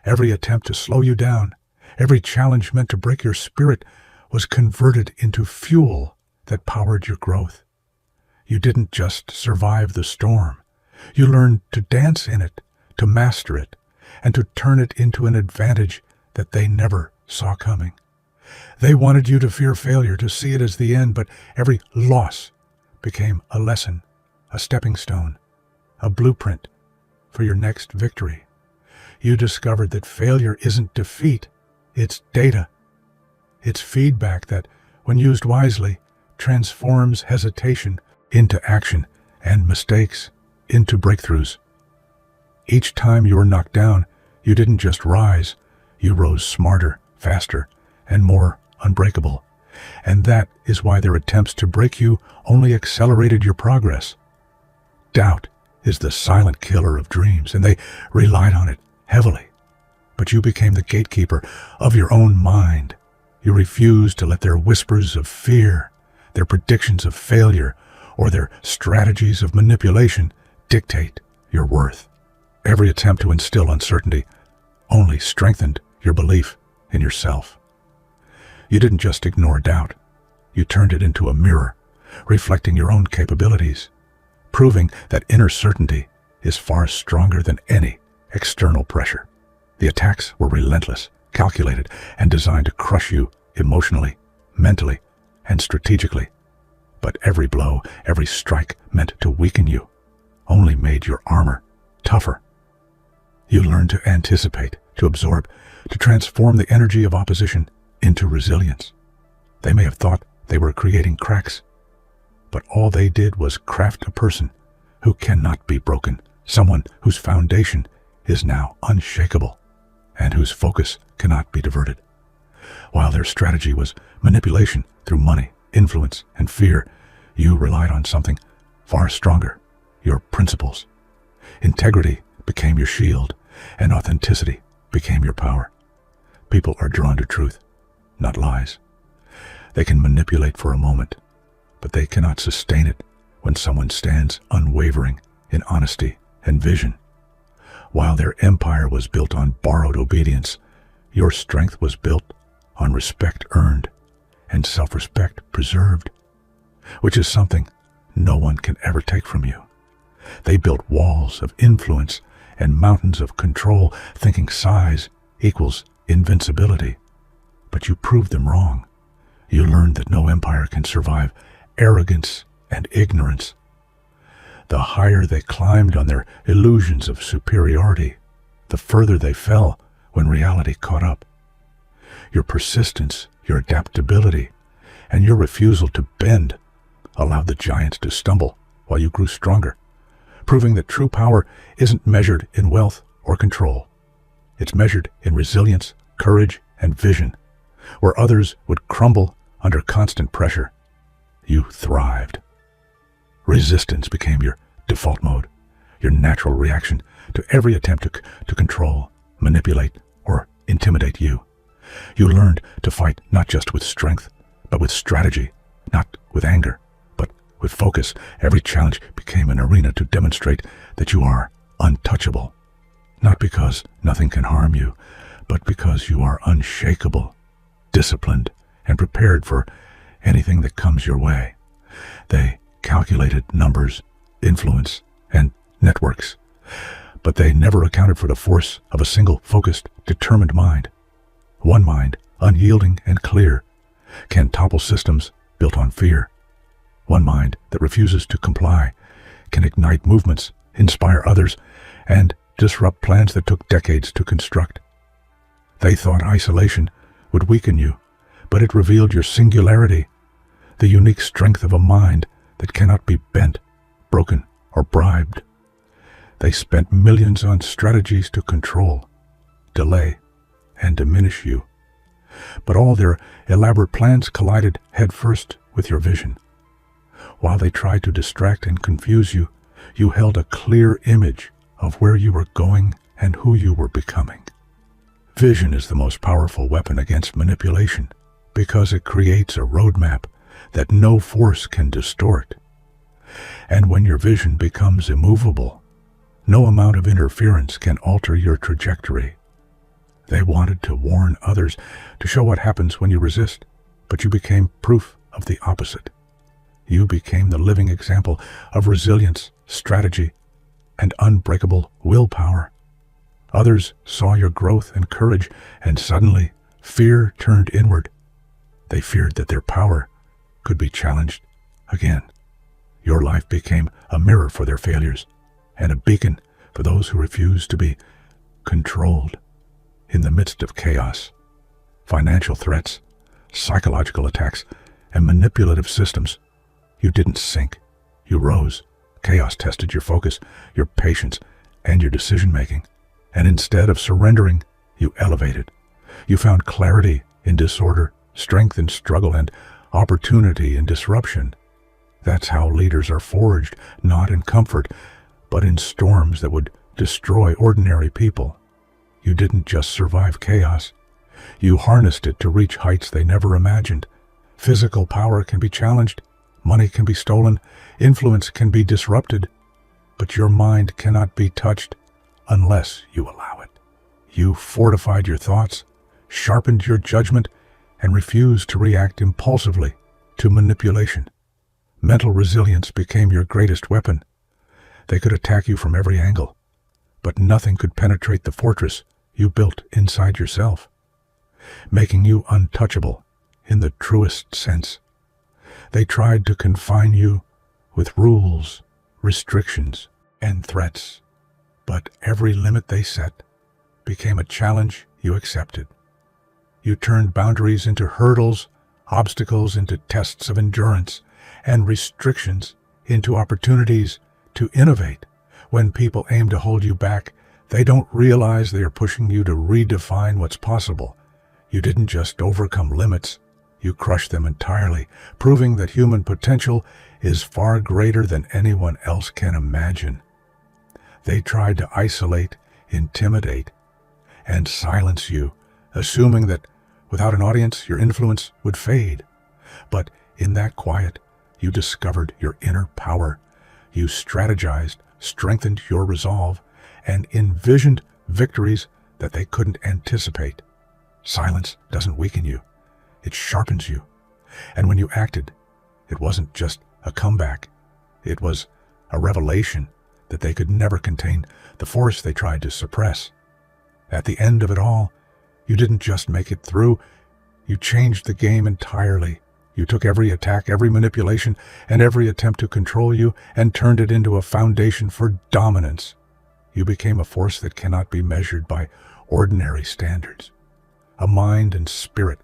every attempt to slow you down, every challenge meant to break your spirit was converted into fuel that powered your growth. You didn't just survive the storm. You learned to dance in it, to master it, and to turn it into an advantage that they never saw coming. They wanted you to fear failure, to see it as the end, but every loss became a lesson, a stepping stone, a blueprint for your next victory. You discovered that failure isn't defeat, it's data. It's feedback that, when used wisely, transforms hesitation into action and mistakes into breakthroughs. Each time you were knocked down, you didn't just rise, you rose smarter, faster, and more unbreakable. And that is why their attempts to break you only accelerated your progress. Doubt is the silent killer of dreams, and they relied on it heavily. But you became the gatekeeper of your own mind. You refused to let their whispers of fear, their predictions of failure, or their strategies of manipulation dictate your worth. Every attempt to instill uncertainty only strengthened your belief in yourself. You didn't just ignore doubt. You turned it into a mirror, reflecting your own capabilities, proving that inner certainty is far stronger than any external pressure. The attacks were relentless, calculated, and designed to crush you emotionally, mentally, and strategically. But every blow, every strike meant to weaken you, only made your armor tougher. You learned to anticipate, to absorb, to transform the energy of opposition into resilience. They may have thought they were creating cracks, but all they did was craft a person who cannot be broken, someone whose foundation is now unshakable, and whose focus cannot be diverted. While their strategy was manipulation through money, influence, and fear, You relied on something far stronger, your principles. Integrity became your shield, and authenticity became your power. People are drawn to truth, not lies. They can manipulate for a moment, but they cannot sustain it when someone stands unwavering in honesty and vision. While their empire was built on borrowed obedience, your strength was built on respect earned and self-respect preserved, which is something no one can ever take from you. They built walls of influence and mountains of control, thinking size equals invincibility. But you proved them wrong. You learned that no empire can survive arrogance and ignorance. The higher they climbed on their illusions of superiority, the further they fell when reality caught up. Your persistence, your adaptability, and your refusal to bend allowed the giants to stumble while you grew stronger, proving that true power isn't measured in wealth or control. It's measured in resilience, courage, and vision. Where others would crumble under constant pressure, you thrived. Resistance became your default mode, your natural reaction to every attempt to control, manipulate, or intimidate you. You learned to fight not just with strength, but with strategy, not with anger, but with focus. Every challenge became an arena to demonstrate that you are untouchable, not because nothing can harm you, but because you are unshakable, disciplined, and prepared for anything that comes your way. They calculated numbers, influence, and networks, but they never accounted for the force of a single, focused, determined mind. One mind, unyielding and clear, can topple systems built on fear. One mind that refuses to comply can ignite movements, inspire others, and disrupt plans that took decades to construct. They thought isolation would weaken you, but it revealed your singularity, the unique strength of a mind that cannot be bent, broken, or bribed. They spent millions on strategies to control, delay, and diminish you. But all their elaborate plans collided headfirst with your vision. While they tried to distract and confuse you, you held a clear image of where you were going and who you were becoming. Vision is the most powerful weapon against manipulation because it creates a roadmap that no force can distort. And when your vision becomes immovable, no amount of interference can alter your trajectory. They wanted to warn others, to show what happens when you resist, but you became proof of the opposite. You became the living example of resilience, strategy, and unbreakable willpower. Others saw your growth and courage, and suddenly fear turned inward. They feared that their power could be challenged again. Your life became a mirror for their failures and a beacon for those who refused to be controlled. In the midst of chaos, financial threats, psychological attacks, and manipulative systems, you didn't sink. You rose. Chaos tested your focus, your patience, and your decision-making. And instead of surrendering, you elevated. You found clarity in disorder, strength in struggle, and opportunity in disruption. That's how leaders are forged, not in comfort, but in storms that would destroy ordinary people. You didn't just survive chaos. You harnessed it to reach heights they never imagined. Physical power can be challenged, money can be stolen, influence can be disrupted, but your mind cannot be touched unless you allow it. You fortified your thoughts, sharpened your judgment, and refused to react impulsively to manipulation. Mental resilience became your greatest weapon. They could attack you from every angle, but nothing could penetrate the fortress you built inside yourself, making you untouchable in the truest sense. They tried to confine you with rules, restrictions, and threats, but every limit they set became a challenge you accepted. You turned boundaries into hurdles, obstacles into tests of endurance, and restrictions into opportunities to innovate. When people aim to hold you back, they don't realize they are pushing you to redefine what's possible. You didn't just overcome limits, you crushed them entirely, proving that human potential is far greater than anyone else can imagine. They tried to isolate, intimidate, and silence you, assuming that without an audience your influence would fade. But in that quiet, you discovered your inner power. You strategized, strengthened your resolve, and envisioned victories that they couldn't anticipate. Silence doesn't weaken you. It sharpens you. And when you acted, it wasn't just a comeback. It was a revelation that they could never contain the force they tried to suppress. At the end of it all, you didn't just make it through. You changed the game entirely. You took every attack, every manipulation, and every attempt to control you and turned it into a foundation for dominance. You became a force that cannot be measured by ordinary standards. A mind and spirit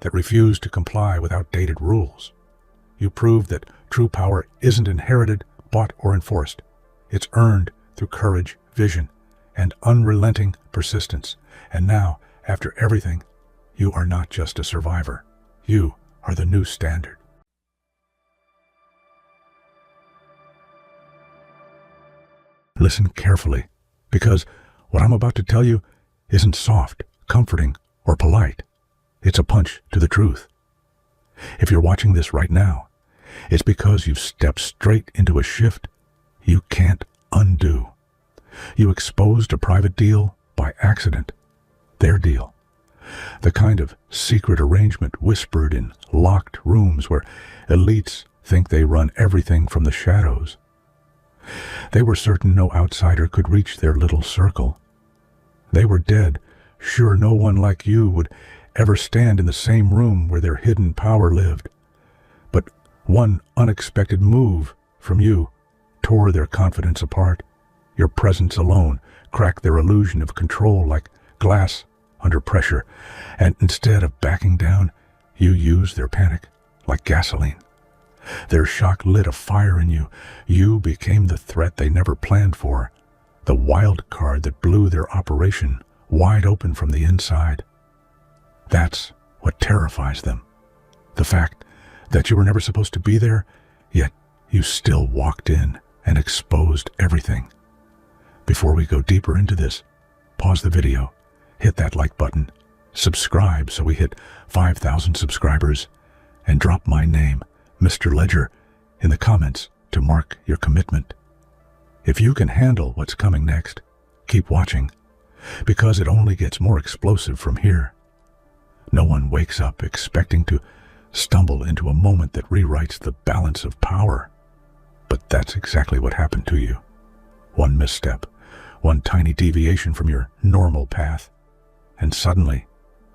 that refused to comply with outdated rules. You proved that true power isn't inherited, bought, or enforced. It's earned through courage, vision, and unrelenting persistence. And now, after everything, you are not just a survivor. You are the new standard. Listen carefully, because what I'm about to tell you isn't soft, comforting, or polite. It's a punch to the truth. If you're watching this right now, it's because you've stepped straight into a shift you can't undo. You exposed a private deal by accident. Their deal. The kind of secret arrangement whispered in locked rooms where elites think they run everything from the shadows. They were certain no outsider could reach their little circle. They were dead, sure no one like you would ever stand in the same room where their hidden power lived. But one unexpected move from you tore their confidence apart. Your presence alone cracked their illusion of control like glass under pressure, and instead of backing down, you used their panic like gasoline. Their shock lit a fire in you. You became the threat they never planned for, the wild card that blew their operation wide open from the inside. That's what terrifies them. The fact that you were never supposed to be there, yet you still walked in and exposed everything. Before we go deeper into this, pause the video, hit that like button, subscribe so we hit 5,000 subscribers, and drop my name, Mr. Ledger, in the comments to mark your commitment. If you can handle what's coming next, keep watching, because it only gets more explosive from here. No one wakes up expecting to stumble into a moment that rewrites the balance of power. But that's exactly what happened to you. One misstep, one tiny deviation from your normal path, and suddenly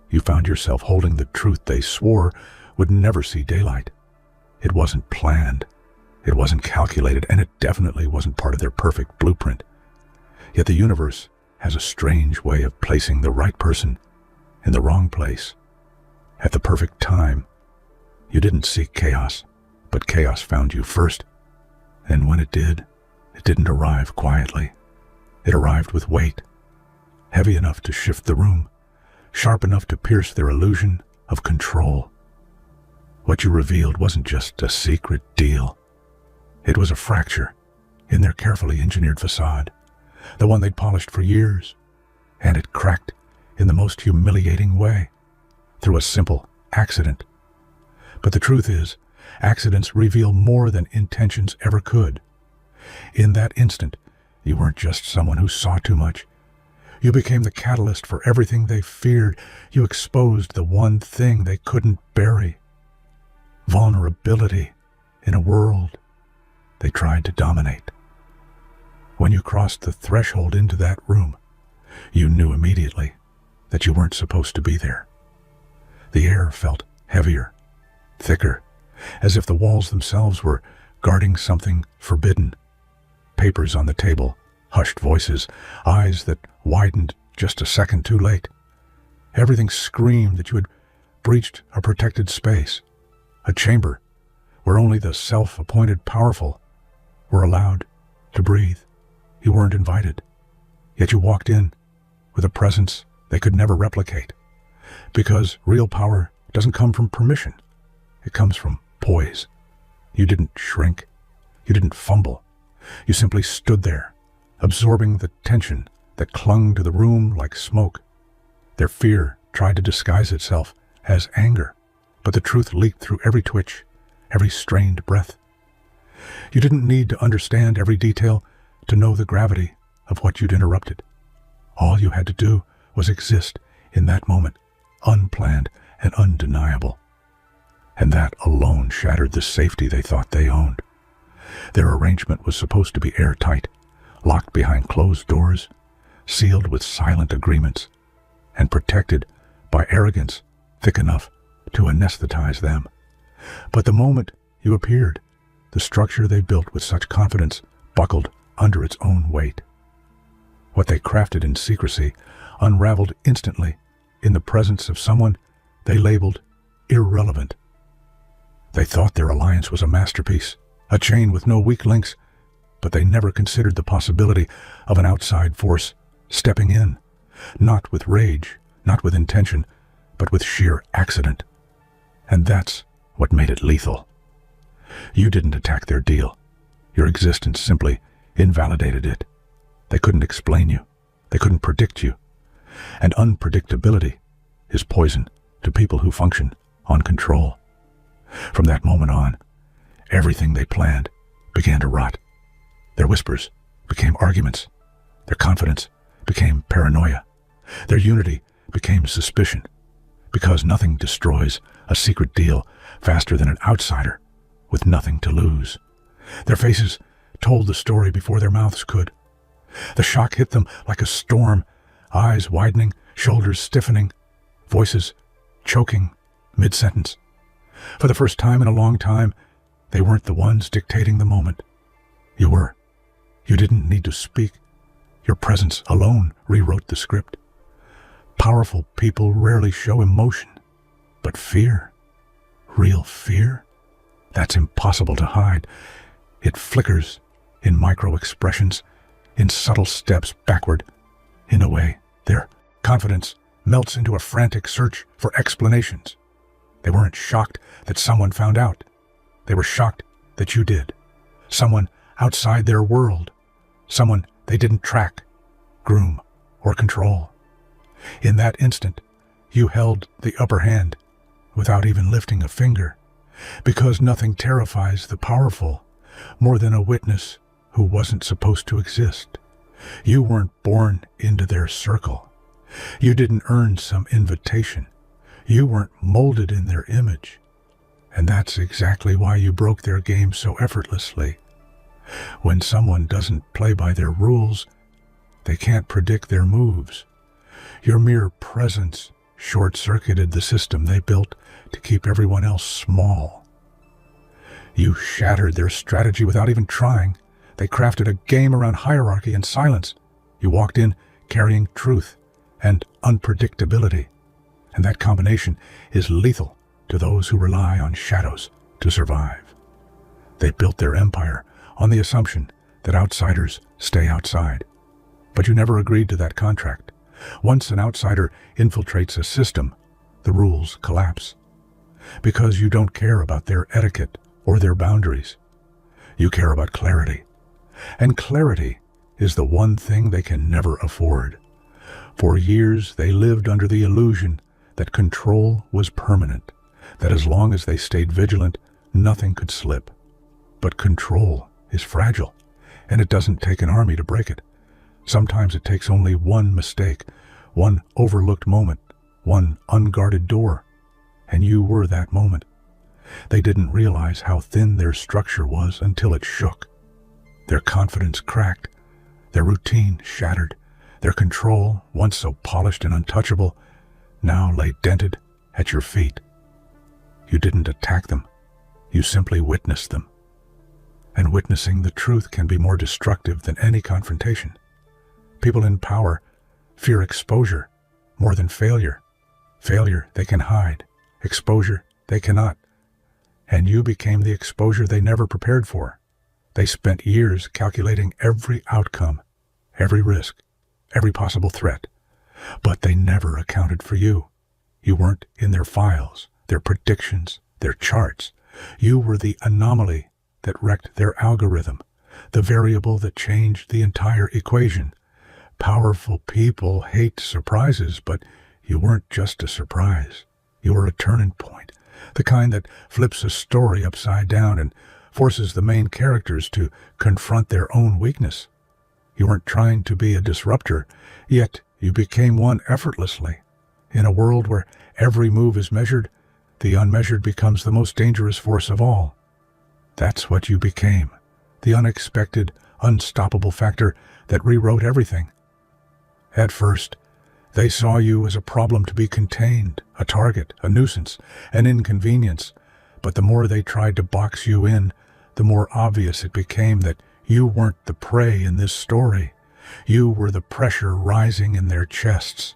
you found yourself holding the truth they swore would never see daylight. It wasn't planned, it wasn't calculated, and it definitely wasn't part of their perfect blueprint. Yet the universe has a strange way of placing the right person in the wrong place at the perfect time. You didn't seek chaos, but chaos found you first. And when it didn't arrive quietly. It arrived with weight, heavy enough to shift the room, sharp enough to pierce their illusion of control. What you revealed wasn't just a secret deal. It was a fracture in their carefully engineered facade, the one they'd polished for years, and it cracked in the most humiliating way, through a simple accident. But the truth is, accidents reveal more than intentions ever could. In that instant, you weren't just someone who saw too much. You became the catalyst for everything they feared. You exposed the one thing they couldn't bury. Vulnerability in a world they tried to dominate. When you crossed the threshold into that room, you knew immediately that you weren't supposed to be there. The air felt heavier, thicker, as if the walls themselves were guarding something forbidden. Papers on the table, hushed voices, eyes that widened just a second too late. Everything screamed that you had breached a protected space, a chamber where only the self-appointed powerful were allowed to breathe. You weren't invited, yet you walked in with a presence they could never replicate, because real power doesn't come from permission. It comes from poise. You didn't shrink. You didn't fumble. You simply stood there, absorbing the tension that clung to the room like smoke. Their fear tried to disguise itself as anger, but the truth leaked through every twitch, every strained breath. You didn't need to understand every detail to know the gravity of what you'd interrupted. All you had to do was exist in that moment, unplanned and undeniable. And that alone shattered the safety they thought they owned. Their arrangement was supposed to be airtight, locked behind closed doors, sealed with silent agreements, and protected by arrogance thick enough to anesthetize them. But the moment you appeared, the structure they built with such confidence buckled under its own weight. What they crafted in secrecy unraveled instantly in the presence of someone they labeled irrelevant. They thought their alliance was a masterpiece, a chain with no weak links, but they never considered the possibility of an outside force stepping in, not with rage, not with intention, but with sheer accident. And that's what made it lethal. You didn't attack their deal. Your existence simply invalidated it. They couldn't explain you. They couldn't predict you. And unpredictability is poison to people who function on control. From that moment on, everything they planned began to rot. Their whispers became arguments. Their confidence became paranoia. Their unity became suspicion. Because nothing destroys a secret deal faster than an outsider with nothing to lose. Their faces told the story before their mouths could. The shock hit them like a storm, eyes widening, shoulders stiffening, voices choking mid-sentence. For the first time in a long time, they weren't the ones dictating the moment. You were. You didn't need to speak. Your presence alone rewrote the script. Powerful people rarely show emotion, but fear, real fear, that's impossible to hide. It flickers in micro-expressions, in subtle steps backward. In a way, their confidence melts into a frantic search for explanations. They weren't shocked that someone found out. They were shocked that you did. Someone outside their world. Someone they didn't track, groom, or control. In that instant, you held the upper hand without even lifting a finger, because nothing terrifies the powerful more than a witness who wasn't supposed to exist. You weren't born into their circle. You didn't earn some invitation. You weren't molded in their image. And that's exactly why you broke their game so effortlessly. When someone doesn't play by their rules, they can't predict their moves. Your mere presence short-circuited the system they built to keep everyone else small. You shattered their strategy without even trying. They crafted a game around hierarchy and silence. You walked in carrying truth and unpredictability. And that combination is lethal to those who rely on shadows to survive. They built their empire on the assumption that outsiders stay outside. But you never agreed to that contract. Once an outsider infiltrates a system, the rules collapse. Because you don't care about their etiquette or their boundaries. You care about clarity. And clarity is the one thing they can never afford. For years they lived under the illusion that control was permanent, that as long as they stayed vigilant, nothing could slip. But control is fragile, and it doesn't take an army to break it. Sometimes it takes only one mistake, one overlooked moment, one unguarded door, and you were that moment. They didn't realize how thin their structure was until it shook. Their confidence cracked, their routine shattered, their control, once so polished and untouchable, now lay dented at your feet. You didn't attack them, you simply witnessed them. And witnessing the truth can be more destructive than any confrontation. People in power fear exposure more than failure. Failure they can hide, exposure they cannot. And you became the exposure they never prepared for. They spent years calculating every outcome, every risk, every possible threat. But they never accounted for you. You weren't in their files, their predictions, their charts, You were the anomaly that wrecked their algorithm, the variable that changed the entire equation. Powerful people hate surprises, but you weren't just a surprise. You were a turning point, the kind that flips a story upside down and forces the main characters to confront their own weakness. You weren't trying to be a disruptor, yet you became one effortlessly. In a world where every move is measured, the unmeasured becomes the most dangerous force of all. That's what you became, the unexpected, unstoppable factor that rewrote everything. At first, they saw you as a problem to be contained, a target, a nuisance, an inconvenience. But the more they tried to box you in, the more obvious it became that you weren't the prey in this story. You were the pressure rising in their chests,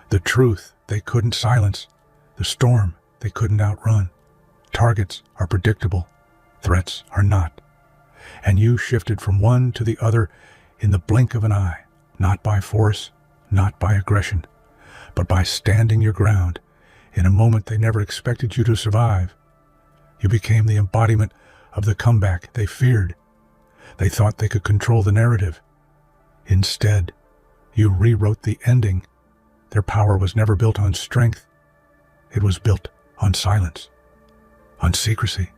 the truth they couldn't silence, the storm they couldn't outrun. Targets are predictable, threats are not. And you shifted from one to the other in the blink of an eye, not by force, not by aggression, but by standing your ground in a moment they never expected you to survive. You became the embodiment of the comeback they feared. They thought they could control the narrative. Instead, you rewrote the ending. Their power was never built on strength. It was built on silence, on secrecy,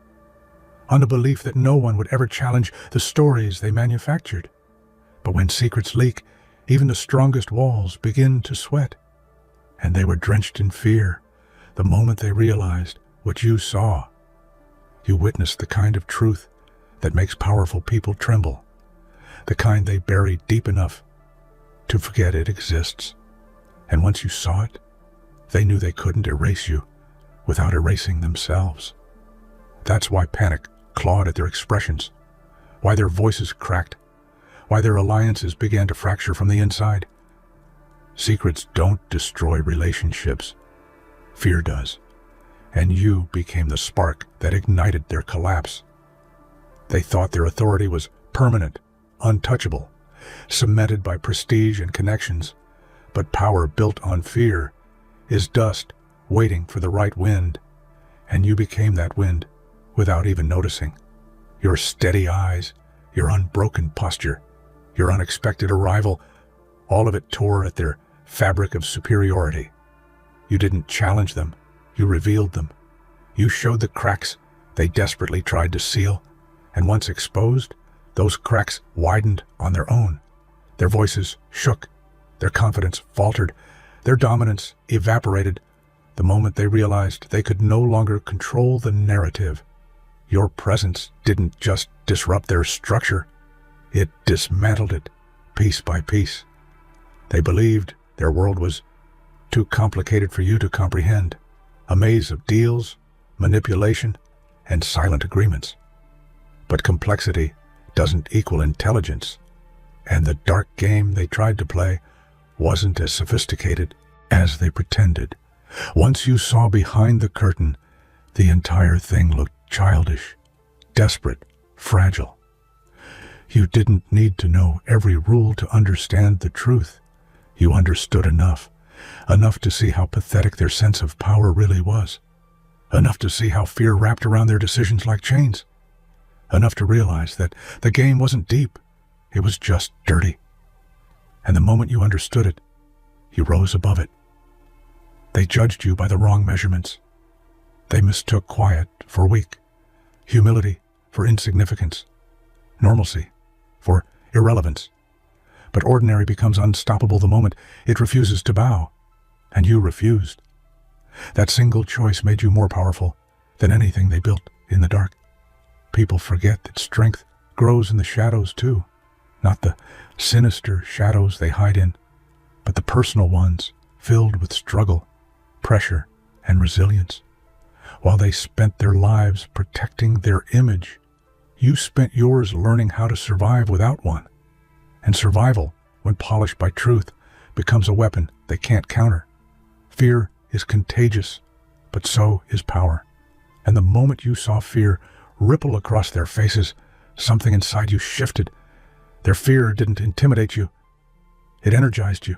on the belief that no one would ever challenge the stories they manufactured. But when secrets leak, even the strongest walls begin to sweat. And they were drenched in fear the moment they realized what you saw. You witnessed the kind of truth that makes powerful people tremble, the kind they bury deep enough to forget it exists. And once you saw it, they knew they couldn't erase you without erasing themselves. That's why panic clawed at their expressions, why their voices cracked, why their alliances began to fracture from the inside. Secrets don't destroy relationships. Fear does. And you became the spark that ignited their collapse. They thought their authority was permanent, untouchable, cemented by prestige and connections. But power built on fear is dust waiting for the right wind. And you became that wind without even noticing. Your steady eyes, your unbroken posture, your unexpected arrival, all of it tore at their fabric of superiority. You didn't challenge them, you revealed them. You showed the cracks they desperately tried to seal, and once exposed, those cracks widened on their own. Their voices shook, their confidence faltered, their dominance evaporated the moment they realized they could no longer control the narrative. Your presence didn't just disrupt their structure, it dismantled it, piece by piece. They believed their world was too complicated for you to comprehend, a maze of deals, manipulation, and silent agreements. But complexity doesn't equal intelligence, and the dark game they tried to play wasn't as sophisticated as they pretended. Once you saw behind the curtain, the entire thing looked childish, desperate, fragile. You didn't need to know every rule to understand the truth. You understood enough to see how pathetic their sense of power really was, enough to see how fear wrapped around their decisions like chains, enough to realize that the game wasn't deep, it was just dirty. And the moment you understood it, you rose above it. They judged you by the wrong measurements. They mistook quiet for weak, humility for insignificance, normalcy for irrelevance. But ordinary becomes unstoppable the moment it refuses to bow, and you refused. That single choice made you more powerful than anything they built in the dark. People forget that strength grows in the shadows too, not the sinister shadows they hide in, but the personal ones filled with struggle, pressure, and resilience. While they spent their lives protecting their image, you spent yours learning how to survive without one. And survival, when polished by truth, becomes a weapon they can't counter. Fear is contagious, but so is power. And the moment you saw fear ripple across their faces, something inside you shifted. Their fear didn't intimidate you. It energized you.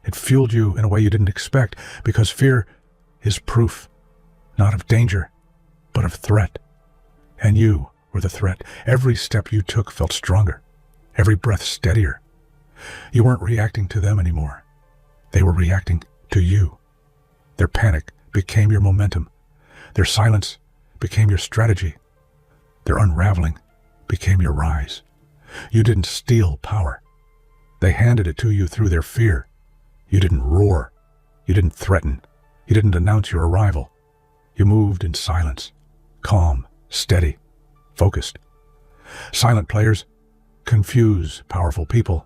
It fueled you in a way you didn't expect, because fear is proof, not of danger, but of threat. And you were the threat. Every step you took felt stronger, every breath steadier. You weren't reacting to them anymore. They were reacting to you. Their panic became your momentum. Their silence became your strategy. Their unraveling became your rise. You didn't steal power. They handed it to you through their fear. You didn't roar. You didn't threaten. You didn't announce your arrival. You moved in silence, calm, steady, focused. Silent players confuse powerful people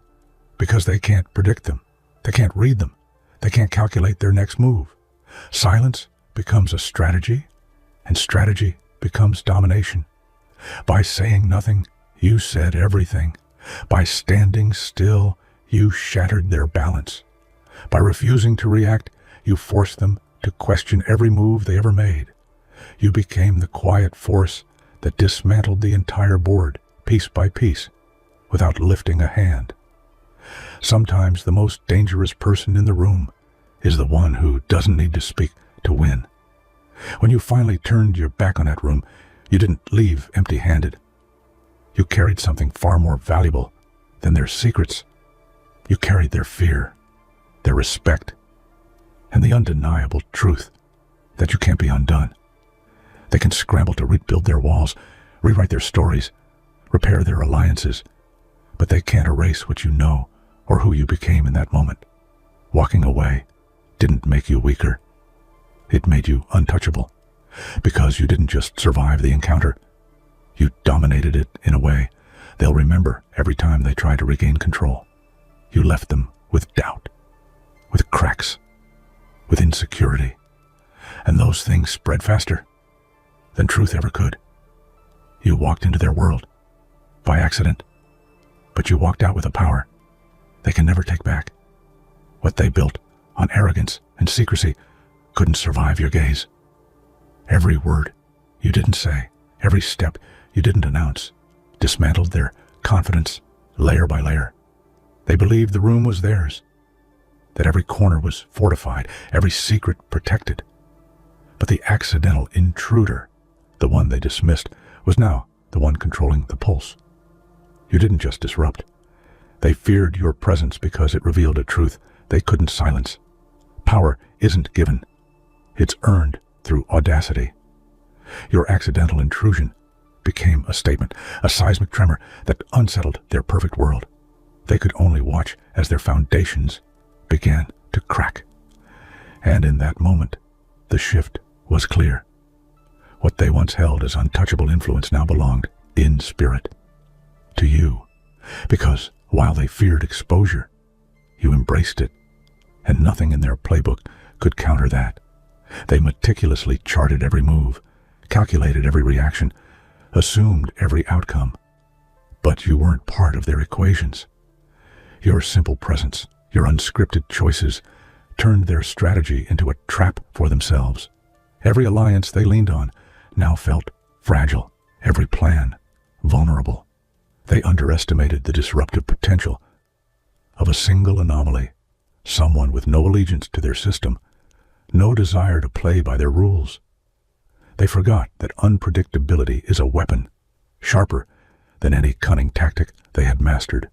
because they can't predict them. They can't read them. They can't calculate their next move. Silence becomes a strategy, and strategy becomes domination. By saying nothing, you said everything. By standing still, you shattered their balance. By refusing to react, you forced them to question every move they ever made. You became the quiet force that dismantled the entire board, piece by piece, without lifting a hand. Sometimes the most dangerous person in the room is the one who doesn't need to speak to win. When you finally turned your back on that room, you didn't leave empty-handed. You carried something far more valuable than their secrets. You carried their fear, their respect, and the undeniable truth that you can't be undone. They can scramble to rebuild their walls, rewrite their stories, repair their alliances, but they can't erase what you know or who you became in that moment. Walking away didn't make you weaker. It made you untouchable, because you didn't just survive the encounter. You dominated it in a way they'll remember every time they try to regain control. You left them with doubt, with cracks, with insecurity, and those things spread faster than truth ever could. You walked into their world by accident, but you walked out with a power they can never take back. What they built on arrogance and secrecy couldn't survive your gaze. Every word you didn't say, every step you didn't announce, dismantled their confidence layer by layer. They believed the room was theirs, that every corner was fortified, every secret protected. But the accidental intruder, the one they dismissed, was now the one controlling the pulse. You didn't just disrupt. They feared your presence because it revealed a truth they couldn't silence. Power isn't given. It's earned through audacity. Your accidental intrusion became a statement, a seismic tremor that unsettled their perfect world. They could only watch as their foundations began to crack. And in that moment, the shift was clear. What they once held as untouchable influence now belonged, in spirit, to you. Because while they feared exposure, you embraced it, and nothing in their playbook could counter that. They meticulously charted every move, calculated every reaction, assumed every outcome. But you weren't part of their equations. Your simple presence, your unscripted choices, turned their strategy into a trap for themselves. Every alliance they leaned on now felt fragile, every plan vulnerable. They underestimated the disruptive potential of a single anomaly, someone with no allegiance to their system, no desire to play by their rules. They forgot that unpredictability is a weapon, sharper than any cunning tactic they had mastered.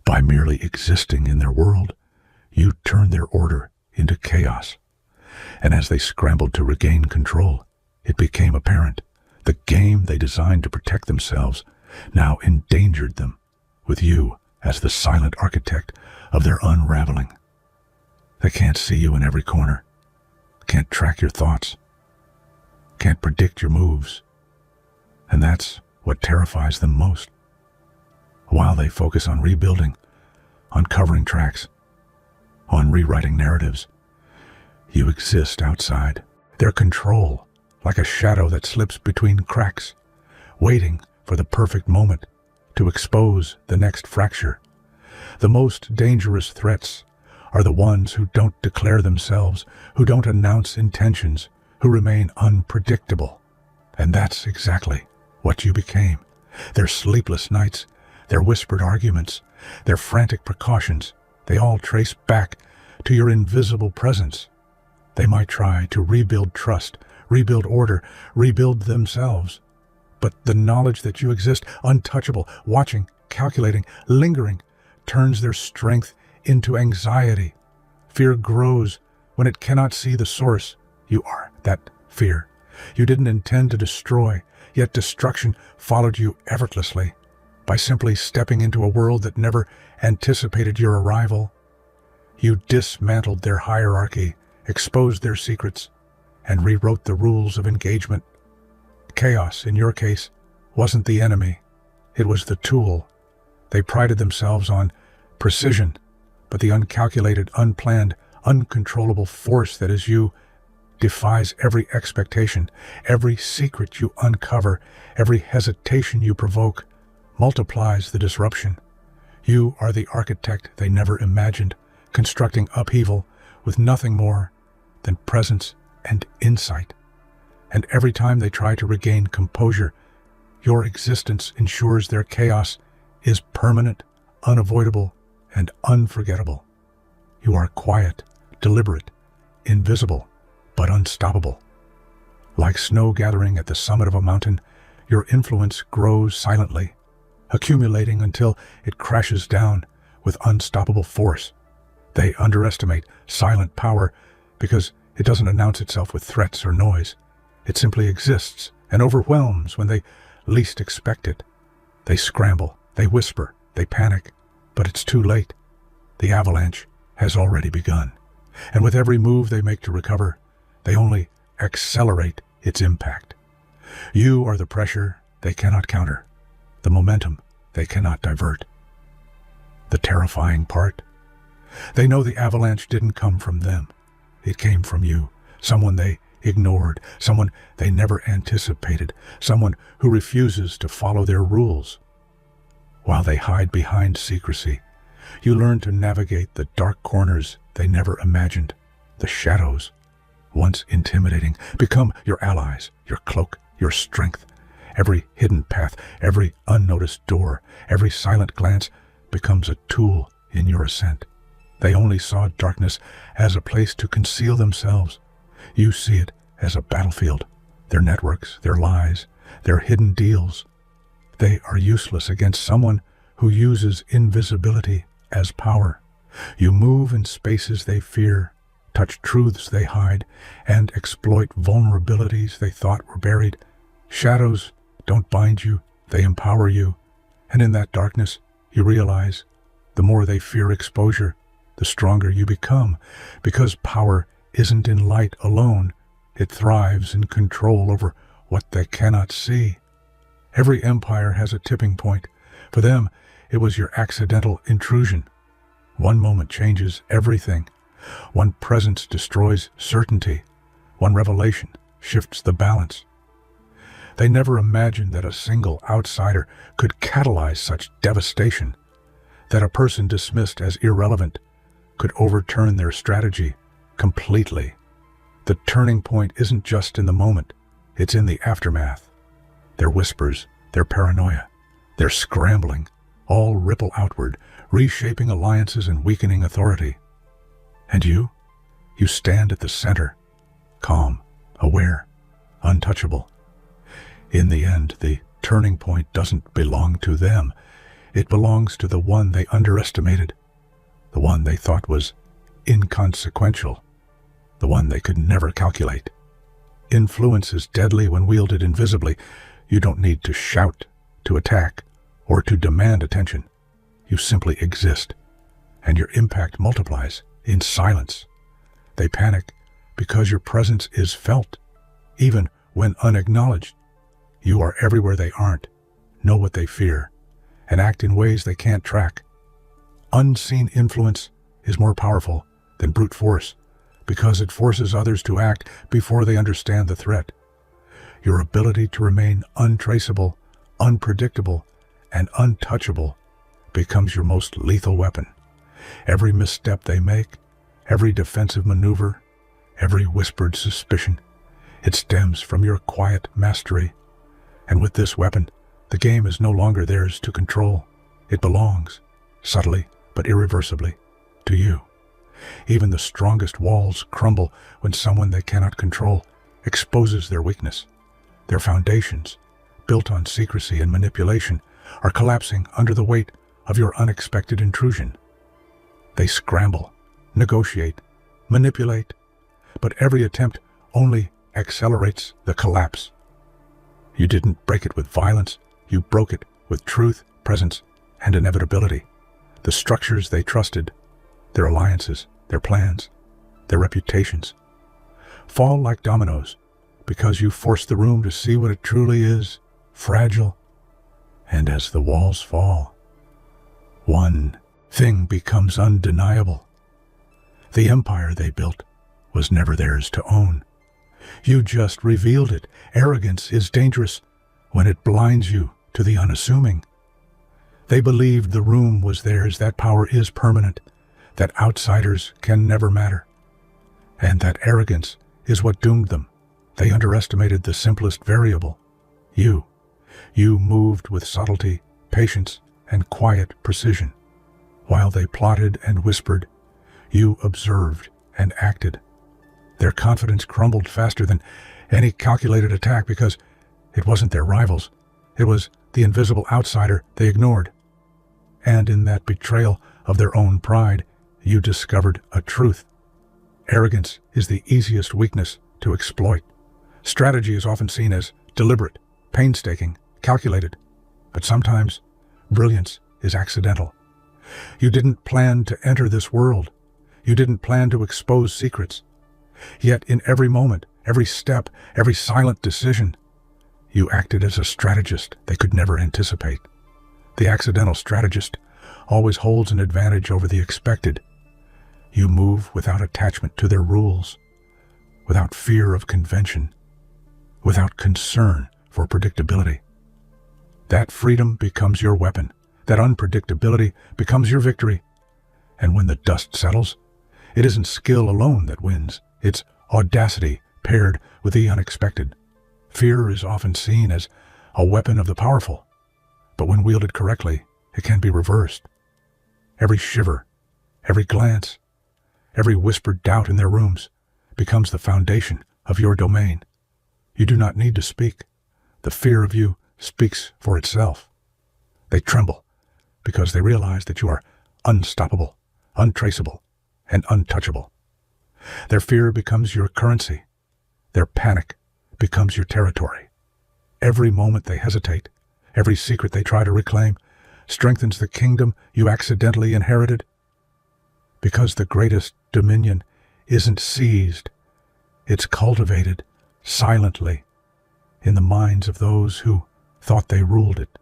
By merely existing in their world, you turned their order into chaos. And as they scrambled to regain control, it became apparent the game they designed to protect themselves now endangered them, with you as the silent architect of their unraveling. They can't see you in every corner, can't track your thoughts, can't predict your moves, and that's what terrifies them most. While they focus on rebuilding, on covering tracks, on rewriting narratives, you exist outside their control, like a shadow that slips between cracks, waiting for the perfect moment to expose the next fracture. The most dangerous threats are the ones who don't declare themselves, who don't announce intentions, who remain unpredictable. And that's exactly what you became. Their sleepless nights, their whispered arguments, their frantic precautions, they all trace back to your invisible presence. They might try to rebuild trust, rebuild order, rebuild themselves. But the knowledge that you exist, untouchable, watching, calculating, lingering, turns their strength into anxiety. Fear grows when it cannot see the source. You are that fear. You didn't intend to destroy, yet destruction followed you effortlessly. By simply stepping into a world that never anticipated your arrival, you dismantled their hierarchy, exposed their secrets, and rewrote the rules of engagement. Chaos, in your case, wasn't the enemy. It was the tool. They prided themselves on precision, but the uncalculated, unplanned, uncontrollable force that is you defies every expectation. Every secret you uncover, every hesitation you provoke, multiplies the disruption. You are the architect they never imagined, constructing upheaval with nothing more than presence and insight. And every time they try to regain composure, your existence ensures their chaos is permanent, unavoidable, and unforgettable. You are quiet, deliberate, invisible, but unstoppable. Like snow gathering at the summit of a mountain, your influence grows silently, accumulating until it crashes down with unstoppable force. They underestimate silent power because it doesn't announce itself with threats or noise. It simply exists and overwhelms when they least expect it. They scramble, they whisper, they panic, but it's too late. The avalanche has already begun, and with every move they make to recover, they only accelerate its impact. You are the pressure they cannot counter, the momentum they cannot divert. The terrifying part? They know the avalanche didn't come from them. It came from you, someone they ignored, someone they never anticipated, someone who refuses to follow their rules. While they hide behind secrecy, you learn to navigate the dark corners they never imagined. The shadows, once intimidating, become your allies, your cloak, your strength. Every hidden path, every unnoticed door, every silent glance becomes a tool in your ascent. They only saw darkness as a place to conceal themselves. You see it as a battlefield, their networks, their lies, their hidden deals. They are useless against someone who uses invisibility as power. You move in spaces they fear, touch truths they hide, and exploit vulnerabilities they thought were buried. Shadows don't bind you, they empower you. And in that darkness, you realize the more they fear exposure, the stronger you become, because power isn't in light alone. It thrives in control over what they cannot see. Every empire has a tipping point. For them, it was your accidental intrusion. One moment changes everything. One presence destroys certainty. One revelation shifts the balance. They never imagined that a single outsider could catalyze such devastation, that a person dismissed as irrelevant could overturn their strategy completely. The turning point isn't just in the moment, it's in the aftermath. Their whispers, their paranoia, their scrambling, all ripple outward, reshaping alliances and weakening authority. And you stand at the center, calm, aware, untouchable. In the end, the turning point doesn't belong to them. It belongs to the one they underestimated, the one they thought was inconsequential, the one they could never calculate. Influence is deadly when wielded invisibly. You don't need to shout, to attack, or to demand attention. You simply exist, and your impact multiplies in silence. They panic because your presence is felt, even when unacknowledged. You are everywhere they aren't, know what they fear, and act in ways they can't track. Unseen influence is more powerful than brute force because it forces others to act before they understand the threat. Your ability to remain untraceable, unpredictable, and untouchable becomes your most lethal weapon. Every misstep they make, every defensive maneuver, every whispered suspicion, it stems from your quiet mastery. And with this weapon, the game is no longer theirs to control. It belongs, subtly but irreversibly, to you. Even the strongest walls crumble when someone they cannot control exposes their weakness. Their foundations, built on secrecy and manipulation, are collapsing under the weight of your unexpected intrusion. They scramble, negotiate, manipulate, but every attempt only accelerates the collapse. You didn't break it with violence, you broke it with truth, presence, and inevitability. The structures they trusted, their alliances, their plans, their reputations, fall like dominoes because you forced the room to see what it truly is, fragile. And as the walls fall, one thing becomes undeniable. The empire they built was never theirs to own. You just revealed it. Arrogance is dangerous when it blinds you to the unassuming. They believed the room was theirs, that power is permanent, that outsiders can never matter, and that arrogance is what doomed them. They underestimated the simplest variable, you. You moved with subtlety, patience, and quiet precision. While they plotted and whispered, you observed and acted. Their confidence crumbled faster than any calculated attack because it wasn't their rivals. It was the invisible outsider they ignored. And in that betrayal of their own pride, you discovered a truth. Arrogance is the easiest weakness to exploit. Strategy is often seen as deliberate, painstaking, calculated, but sometimes brilliance is accidental. You didn't plan to enter this world. You didn't plan to expose secrets. Yet in every moment, every step, every silent decision, you acted as a strategist they could never anticipate. The accidental strategist always holds an advantage over the expected. You move without attachment to their rules, without fear of convention, without concern for predictability. That freedom becomes your weapon. That unpredictability becomes your victory. And when the dust settles, it isn't skill alone that wins. It's audacity paired with the unexpected. Fear is often seen as a weapon of the powerful, but when wielded correctly, it can be reversed. Every shiver, every glance, every whispered doubt in their rooms becomes the foundation of your domain. You do not need to speak. The fear of you speaks for itself. They tremble because they realize that you are unstoppable, untraceable, and untouchable. Their fear becomes your currency. Their panic becomes your territory. Every moment they hesitate, every secret they try to reclaim, strengthens the kingdom you accidentally inherited. Because the greatest dominion isn't seized, it's cultivated silently in the minds of those who thought they ruled it.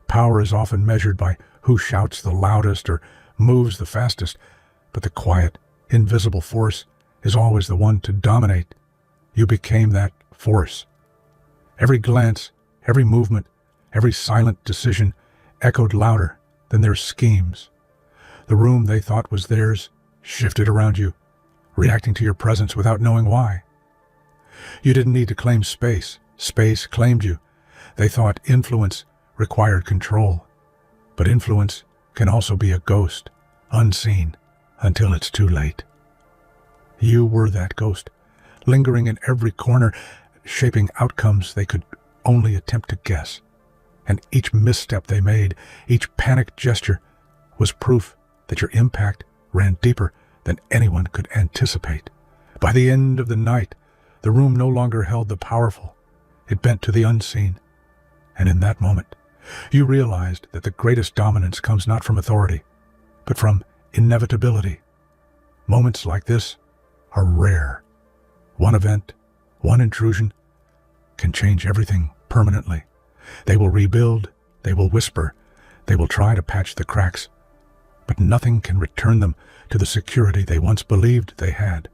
Power is often measured by who shouts the loudest or moves the fastest, but the quiet, invisible force is always the one to dominate. You became that force. Every glance, every movement, every silent decision echoed louder than their schemes. The room they thought was theirs shifted around you, reacting to your presence without knowing why. You didn't need to claim space. Space claimed you. They thought influence required control. But influence can also be a ghost, unseen until it's too late. You were that ghost, lingering in every corner, shaping outcomes they could only attempt to guess. And each misstep they made, each panicked gesture, was proof that your impact ran deeper than anyone could anticipate. By the end of the night, the room no longer held the powerful. It bent to the unseen. And in that moment, you realized that the greatest dominance comes not from authority, but from inevitability. Moments like this are rare. One event, one intrusion, can change everything permanently. They will rebuild, they will whisper, they will try to patch the cracks, but nothing can return them to the security they once believed they had.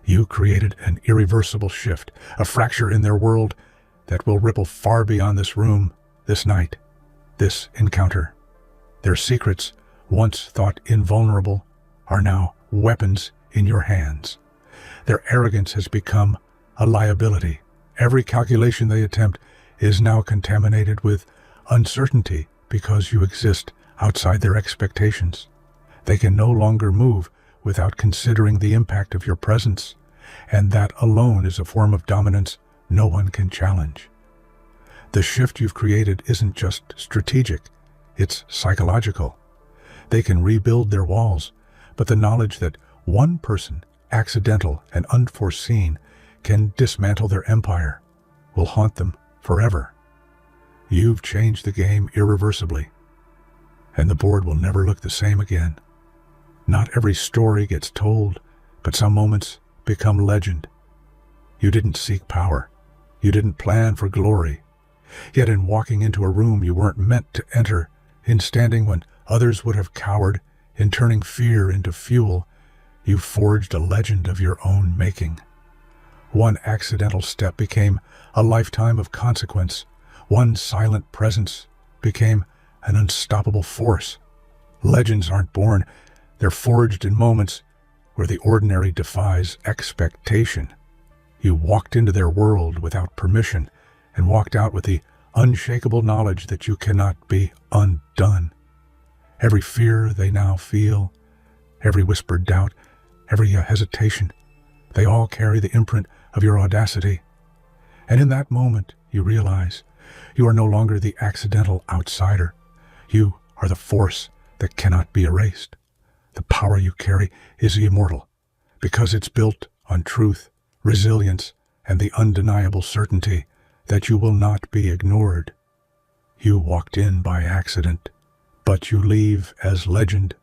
You created an irreversible shift, a fracture in their world that will ripple far beyond this room, this night, this encounter. Their secrets, once thought invulnerable, are now weapons in your hands. Their arrogance has become a liability. Every calculation they attempt is now contaminated with uncertainty because you exist outside their expectations. They can no longer move without considering the impact of your presence, and that alone is a form of dominance no one can challenge. The shift you've created isn't just strategic, it's psychological. They can rebuild their walls, but the knowledge that one person, accidental and unforeseen, can dismantle their empire will haunt them forever. You've changed the game irreversibly, and the board will never look the same again. Not every story gets told, but some moments become legend. You didn't seek power. You didn't plan for glory. Yet in walking into a room you weren't meant to enter, in standing when others would have cowered, in turning fear into fuel, you forged a legend of your own making. One accidental step became a lifetime of consequence. One silent presence became an unstoppable force. Legends aren't born, they're forged in moments where the ordinary defies expectation. You walked into their world without permission and walked out with the unshakable knowledge that you cannot be undone. Every fear they now feel, every whispered doubt, every hesitation, they all carry the imprint of your audacity. And in that moment, you realize you are no longer the accidental outsider. You are the force that cannot be erased. The power you carry is immortal because it's built on truth, resilience, and the undeniable certainty that you will not be ignored. You walked in by accident, but you leave as legend.